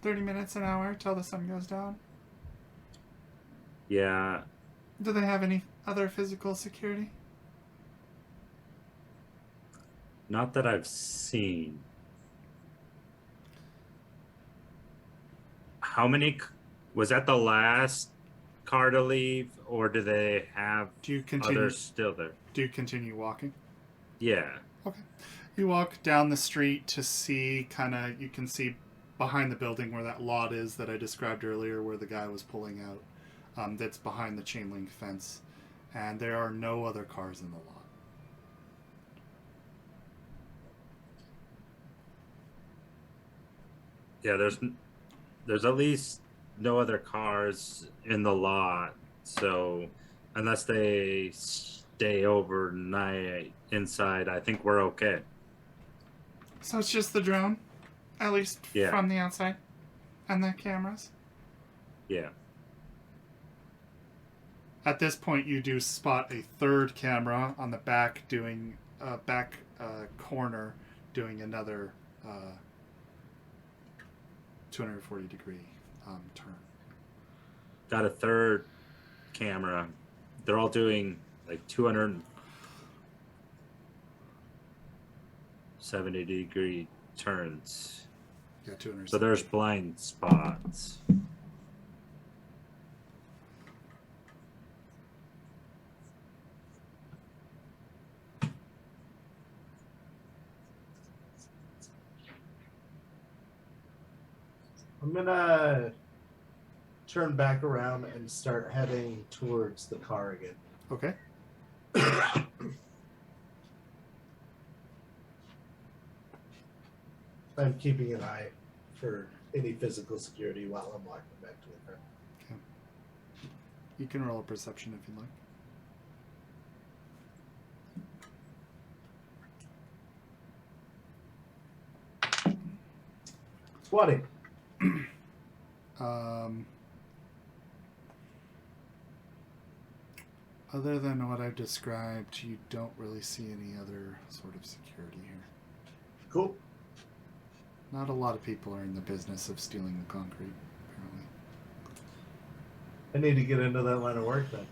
30 minutes, an hour till the sun goes down? Yeah, Do they have any other physical security? not that I've seen. How many was that the last car to leave, or do they have Do you continue? others still there? Do you continue walking? Yeah. Okay. You walk down the street to see you can see behind the building where that lot is that I described earlier where the guy was pulling out. That's behind the chain link fence. And there are no other cars in the lot. Yeah, there's at least no other cars in the lot, so unless they stay overnight inside, I think we're okay. So it's just the drone, at least Yeah. from the outside, and the cameras. Yeah. At this point, you do spot a third camera on the back doing back corner doing another 240-degree turn. Got a third camera. They're all doing like 270-degree turns. Yeah, 200. So there's blind spots. I'm gonna turn back around and start heading towards the car again. Okay. I'm keeping an eye for any physical security while I'm walking back to the car. Okay. You can roll a perception if you like. Squatting. Other than what I've described, you don't really see any other sort of security here. Cool. Not a lot of people are in the business of stealing the concrete, apparently. I need to get into that line of work then.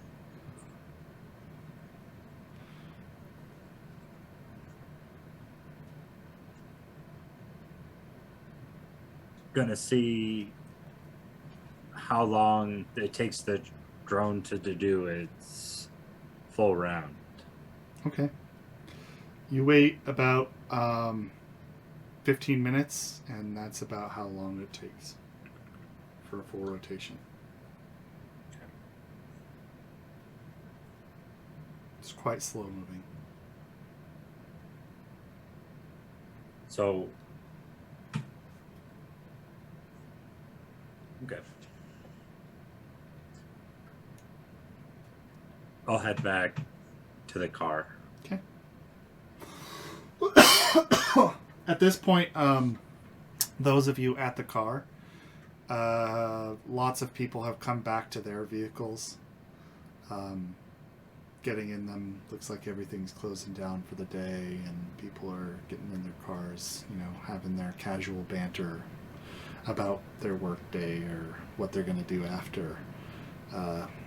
Gonna see how long it takes the drone to do its full round. Okay. You wait about 15 minutes, and that's about how long it takes for a full rotation. It's quite slow moving. So, okay. I'll head back to the car. Okay. At this point, those of you at the car, lots of people have come back to their vehicles. Getting in them, looks like everything's closing down for the day, and people are getting in their cars, having their casual banter about their work day or what they're going to do after,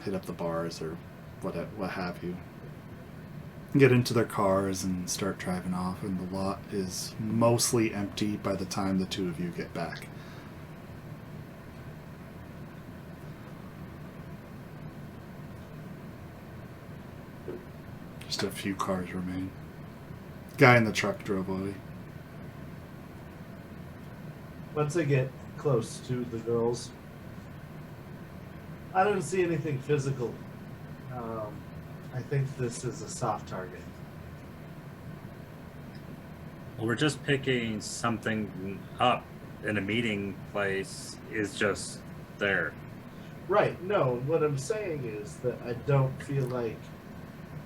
hit up the bars or what have you. Get into their cars and start driving off, and the lot is mostly empty by the time the two of you get back. Just a few cars remain. Guy in the truck drove away. Once I get close to the girls, I don't see anything physical. I think this is a soft target. Well, we're just picking something up in a meeting place. Is just there. Right. No, what I'm saying is that I don't feel like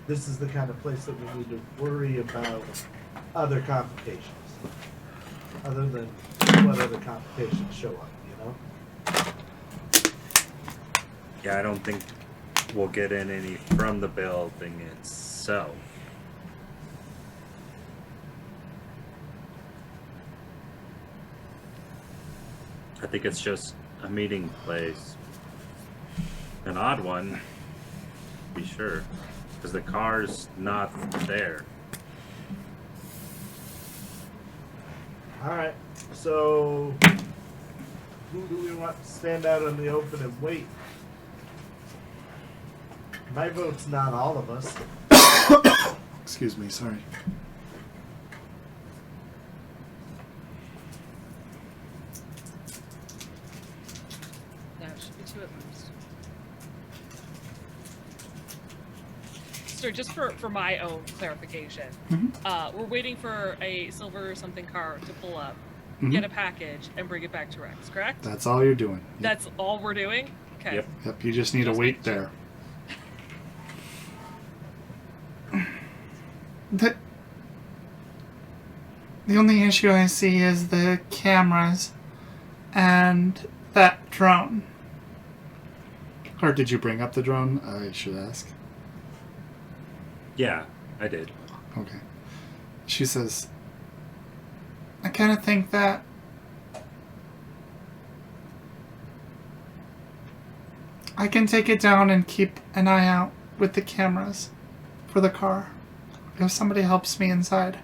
this is the kind of place that we need to worry about other complications. Other than what other complications show up, you know? Yeah, I don't think we'll get in any from the building itself. I think it's just a meeting place. An odd one, to be sure, because the car's not there. Alright, so who do we want to stand out in the open and wait? My vote's not all of us. Excuse me, sorry. No, it should be 2 at least. So just for my own clarification, we're waiting for a silver something car to pull up, get a package, and bring it back to Rex, correct? That's all you're doing. Yep. That's all we're doing? Okay. Yep, you just need to wait there. The only issue I see is the cameras and that drone. Or did you bring up the drone? I should ask. Yeah, I did. Okay. She says, I kind of think that I can take it down and keep an eye out with the cameras for the car if somebody helps me inside.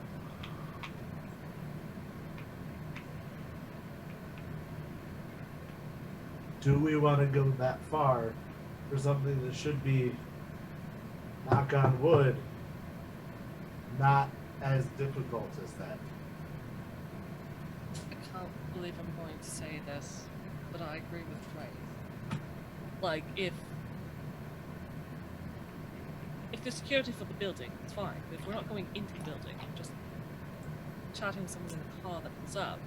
Do we want to go that far for something that should be, knock on wood, not as difficult as that? I can't believe I'm going to say this, but I agree with Ray. Like, if the security for the building, it's fine. But if we're not going into the building, just chatting with someone in the car that pulls up,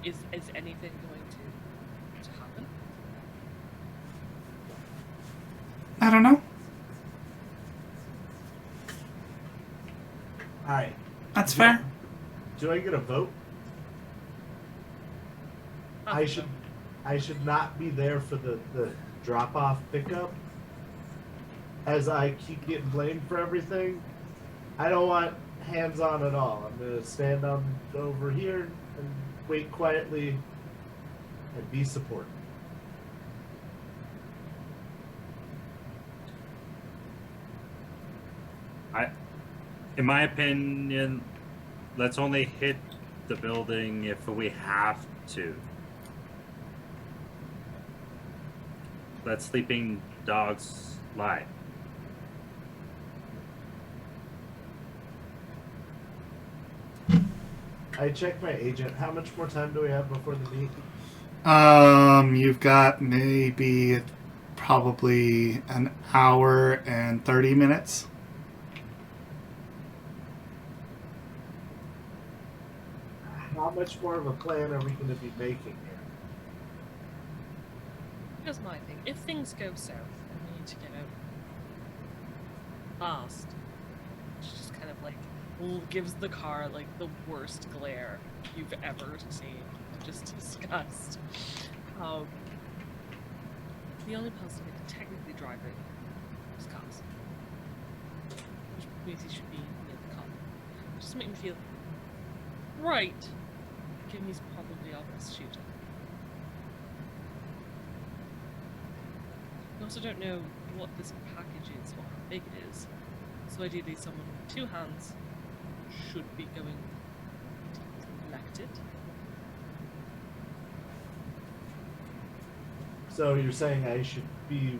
is anything going to happen? I don't know. Alright. That's fair. Do I get a vote? I should not be there for the drop-off pickup. As I keep getting blamed for everything, I don't want hands-on at all. I'm going to stand on over here and wait quietly and be supportive. In my opinion, let's only hit the building if we have to. Let sleeping dogs lie. I checked my agent. How much more time do we have before the meet? You've got maybe probably an hour and 30 minutes. How much more of a plan are we going to be making here? Here's my thing. If things go south and we need to get out fast, she just kind of like gives the car like the worst glare you've ever seen. Just disgust. The only person who can technically drive it is Cos, which means he should be near the car. Just to make me feel right. Given he's probably our best shooter. I also don't know what this package is or how big it is. So ideally someone with 2 hands should be going to collect it. So you're saying I should be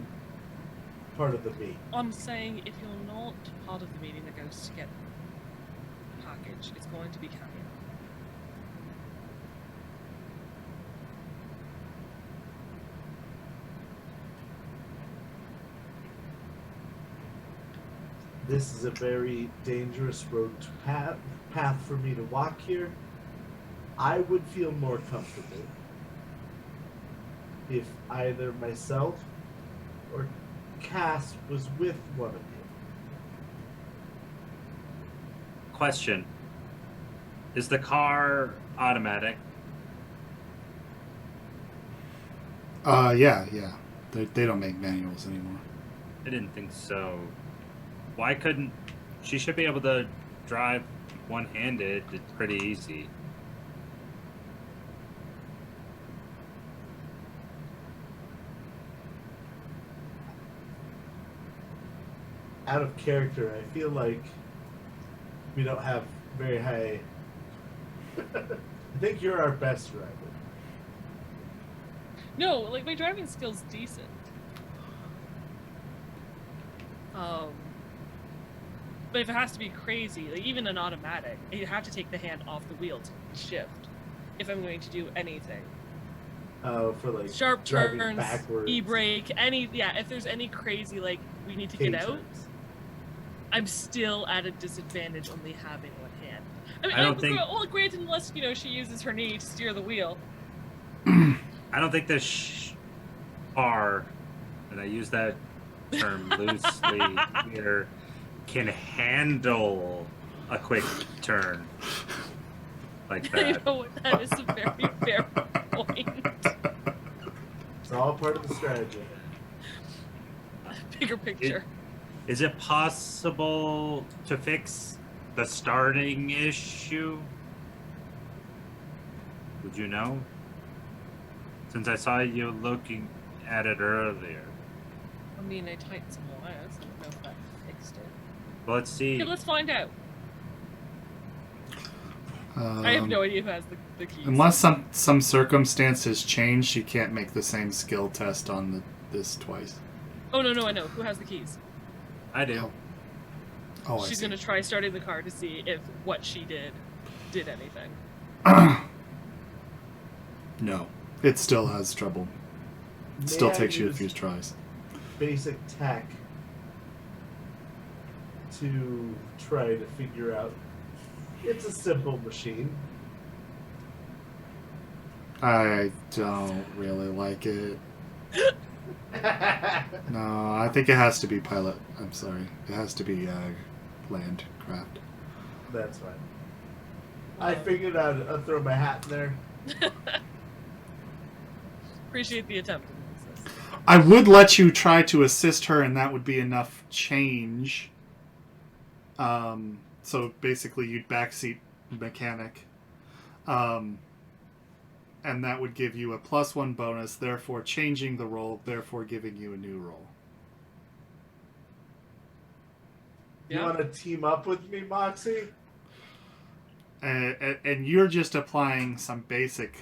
part of the meet? I'm saying if you're not part of the meeting that goes to get the package, it's going to be Cameo. this is a very dangerous road to path for me to walk here. I would feel more comfortable if either myself or Cass was with one of you. Question. Is the car automatic? Yeah. They don't make manuals anymore. I didn't think so. Why couldn't... She should be able to drive one-handed. It's pretty easy. Out of character, I feel like we don't have very high... I think you're our best driver. No, like my driving skill's decent. But if it has to be crazy, like even an automatic, you have to take the hand off the wheel to shift. If I'm going to do anything, For like sharp driving turns, backwards. e-brake, if there's any crazy like we need to get out, K-turns. I'm still at a disadvantage only having one hand. I mean, I don't think- well, granted, unless she uses her knee to steer the wheel. I don't think this car, and I use that term loosely here, can handle a quick turn like You that. know what? That is a very fair point. It's all part of the strategy. Bigger picture. Is it possible to fix the starting issue? Would you know? Since I saw you looking at it earlier. I mean, I tightened some wires. I don't know if that fixed it. Well, let's see. Okay, let's find out. I have no idea who has the keys. Unless some circumstances change, she can't make the same skill test on this twice. Oh, no, I know. Who has the keys? I do. Oh, I She's see. going to try starting the car to see if what she did anything. No. It still has trouble. It May still I takes you a use few tries. basic tech to try to figure out. It's a simple machine. I don't really like it. No, I think it has to be pilot. I'm sorry. It has to be land craft. That's fine. I figured I'd throw my hat in there. Appreciate the attempt. I would let you try to assist her, and that would be enough change. So basically, you'd backseat mechanic. And that would give you a +1 bonus, therefore changing the roll, therefore giving you a new roll. You want to team up with me, Moxie? And you're just applying some basic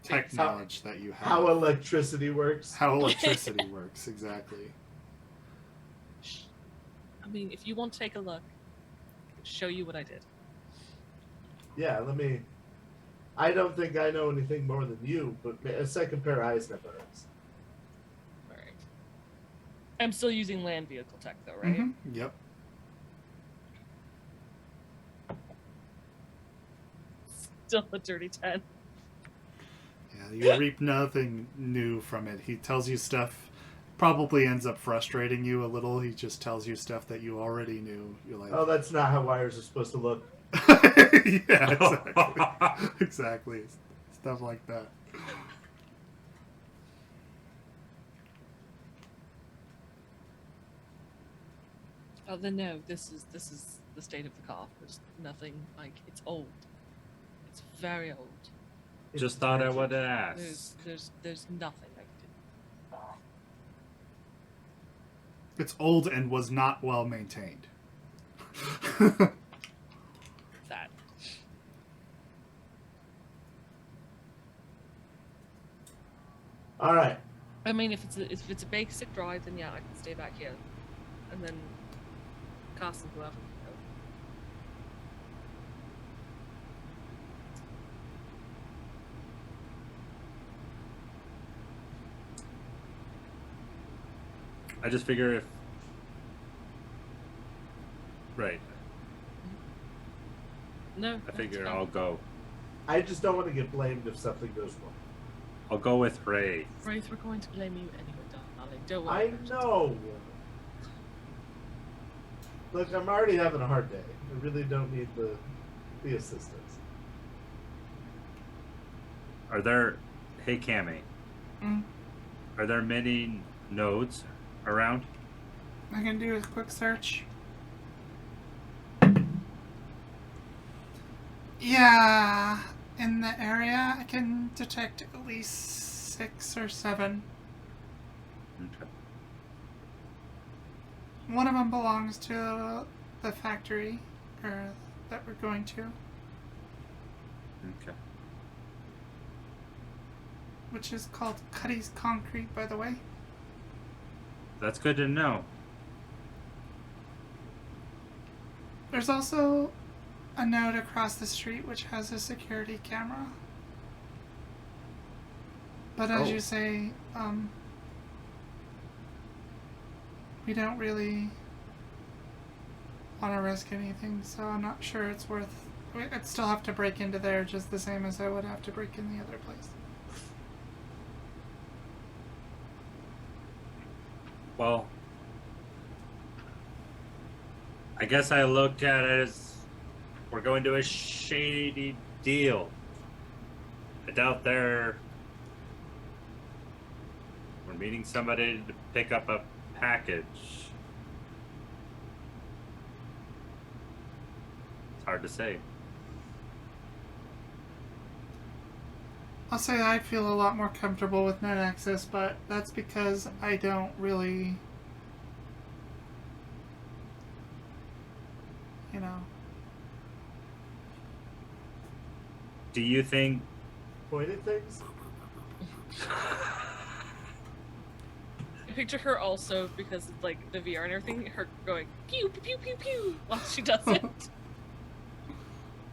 tech knowledge that you have. How electricity works. How electricity works, exactly. I mean, if you want to take a look, I can show you what I did. Yeah, I don't think I know anything more than you, but a second pair of eyes never hurts. All right. I'm still using land vehicle tech, though, right? Mm-hmm. Yep. Still a dirty 10. Yeah, you reap nothing new from it. He tells you stuff, probably ends up frustrating you a little. He just tells you stuff that you already knew. You're like, Oh, that's not how wires are supposed to look. yeah, exactly. Exactly. Stuff like that. Oh, then no. This is the state of the car. There's nothing like it's old. It's very old. Just thought I would ask. There's nothing I can do. It's old and was not well maintained. That. All right. I mean, if it's a basic drive, then yeah, I can stay back here, and then cast and whoever. I just figure if Right. No, I that's figure fine. I'll go. I just don't want to get blamed if something goes wrong. I'll go with Ray. Wraith, we're going to blame you anyway, darling. Don't worry. I know. Look, I'm already having a hard day. I really don't need the assistance. Are there... Hey, Cammy. Mm, Are there many nodes around? I can do a quick search. Yeah, in the area, I can detect at least 6 or 7. Okay. One of them belongs to the factory, or that we're going to, Okay. which is called Cuddy's Concrete, by the way. That's good to know. There's also a node across the street which has a security camera. But as Oh. you say, we don't really want to risk anything, so I'm not sure it's worth... I'd still have to break into there just the same as I would have to break in the other place. Well, I guess I look at it as we're going to a shady deal. I doubt we're meeting somebody to pick up a package. It's hard to say. I'll say I feel a lot more comfortable with net access, but that's because I don't really, you know... Do you think Pointed things? I picture her also, because of, like, the VR and everything, her going pew pew pew pew pew while she does it.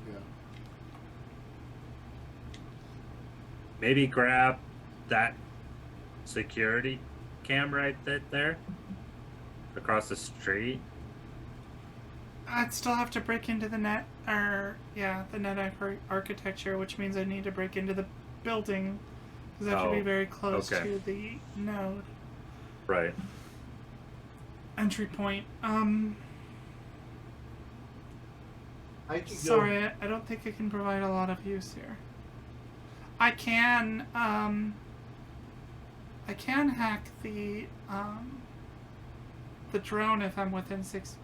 Yeah. maybe grab that security cam right there across the street? I'd still have to break into the net, the net architecture, which means I need to break into the building, because I have to be very close to the node Right. entry point. I can Sorry, I don't think I can provide a lot of use here. I can hack the drone if I'm within 6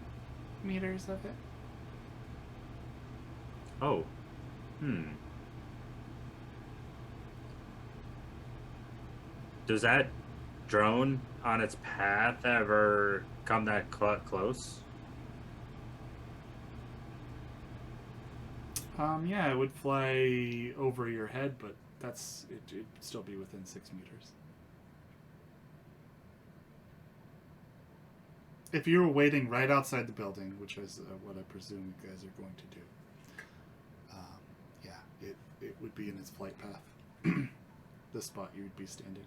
meters of it. Oh. Does that drone on its path ever come that close? Yeah, it would fly over your head, but it'd still be within 6 meters. If you were waiting right outside the building, which is what I presume you guys are going to do, it would be in its flight path. The spot you would be standing.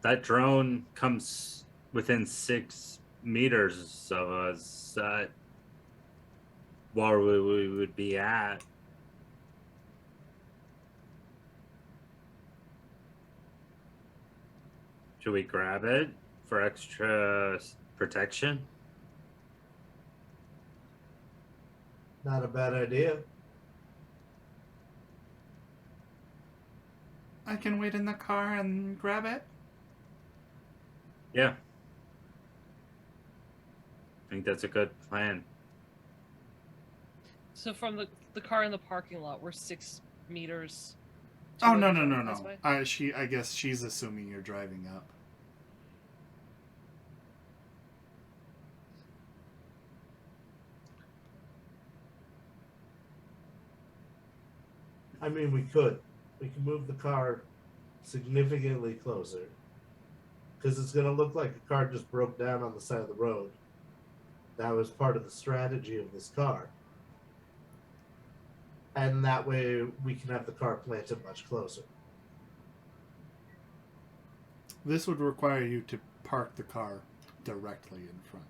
That drone comes within 6 meters of us, where we would be at. Should we grab it for extra protection? Not a bad idea. I can wait in the car and grab it. Yeah. I think that's a good plan. So from the car in the parking lot, we're 6 meters. Oh, to no. the drone this way? I guess she's assuming you're driving up. I mean, we could move the car significantly closer, because it's going to look like a car just broke down on the side of the road. That was part of the strategy of this car. And that way we can have the car planted much closer. This would require you to park the car directly in front.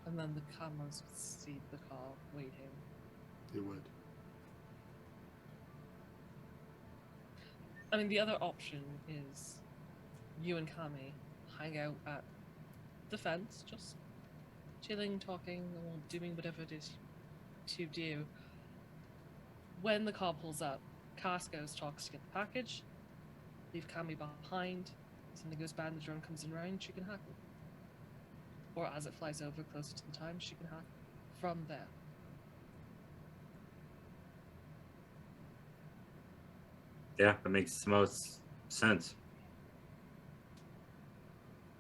And then the cameras would see the car waiting. It would. I mean, the other option is you and Kami hang out at the fence, just chilling, talking, or doing whatever it is to do. When the car pulls up, Cass goes, talks to get the package, leave Kami behind. Something goes bad and the drone comes in round, she can hack it. Or as it flies over closer to the time, she can hack from there. Yeah, that makes the most sense.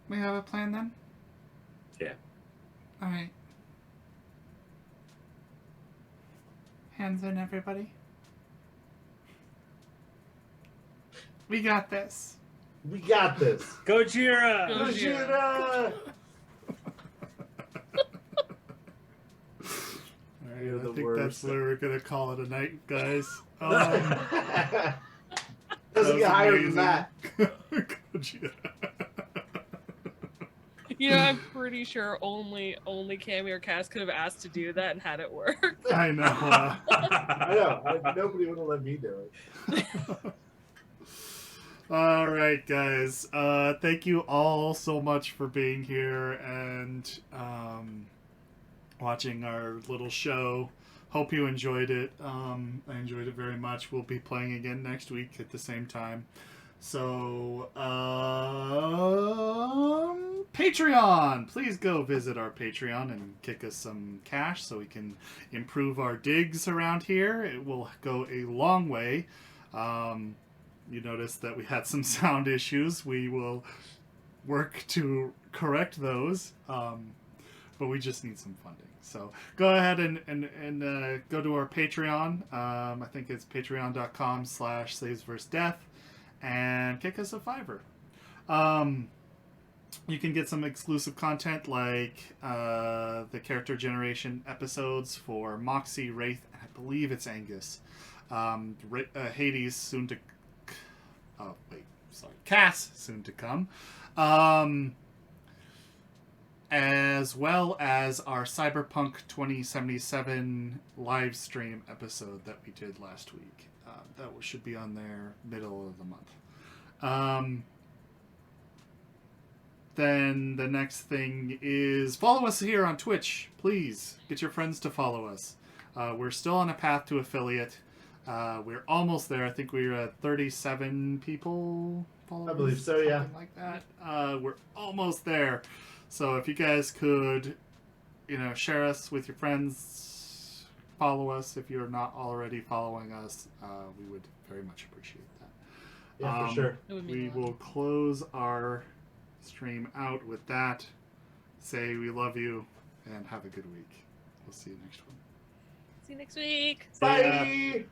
We have a plan then? Yeah. Alright. Hands in, everybody. We got this. We got this. Gojira! Gojira! Alright, You're I the think worst. that's where we're going to call it a night, guys. Doesn't get higher than that. Gojira. You know, I'm pretty sure only Cammy or Cass could have asked to do that and had it work. I know. I know. Nobody would have let me do it. All right, guys. Thank you all so much for being here and watching our little show. Hope you enjoyed it. I enjoyed it very much. We'll be playing again next week at the same time. So, Patreon! Please go visit our Patreon and kick us some cash so we can improve our digs around here. It will go a long way. You noticed that we had some sound issues. We will work to correct those, but we just need some funding. So go ahead and go to our Patreon. I think it's patreon.com/savesversedeath. And kick us a $5. You can get some exclusive content like the character generation episodes for Moxie, Wraith, and I believe it's Angus. Hades soon to... Oh, wait. Sorry. Cass soon to come. As well as our Cyberpunk 2077 live stream episode that we did last week. That should be on there middle of the month. Then the next thing is follow us here on Twitch. Please get your friends to follow us. We're still on a path to affiliate. We're almost there. I think we're at 37 people followers. I believe so, yeah. Something like that. We're almost there. So if you guys could, share us with your friends, follow us if you're not already following us, we would very much appreciate that. Yeah, for sure. We will close our stream out with that. Say we love you and have a good week. We'll see you next one. See you next week. Bye!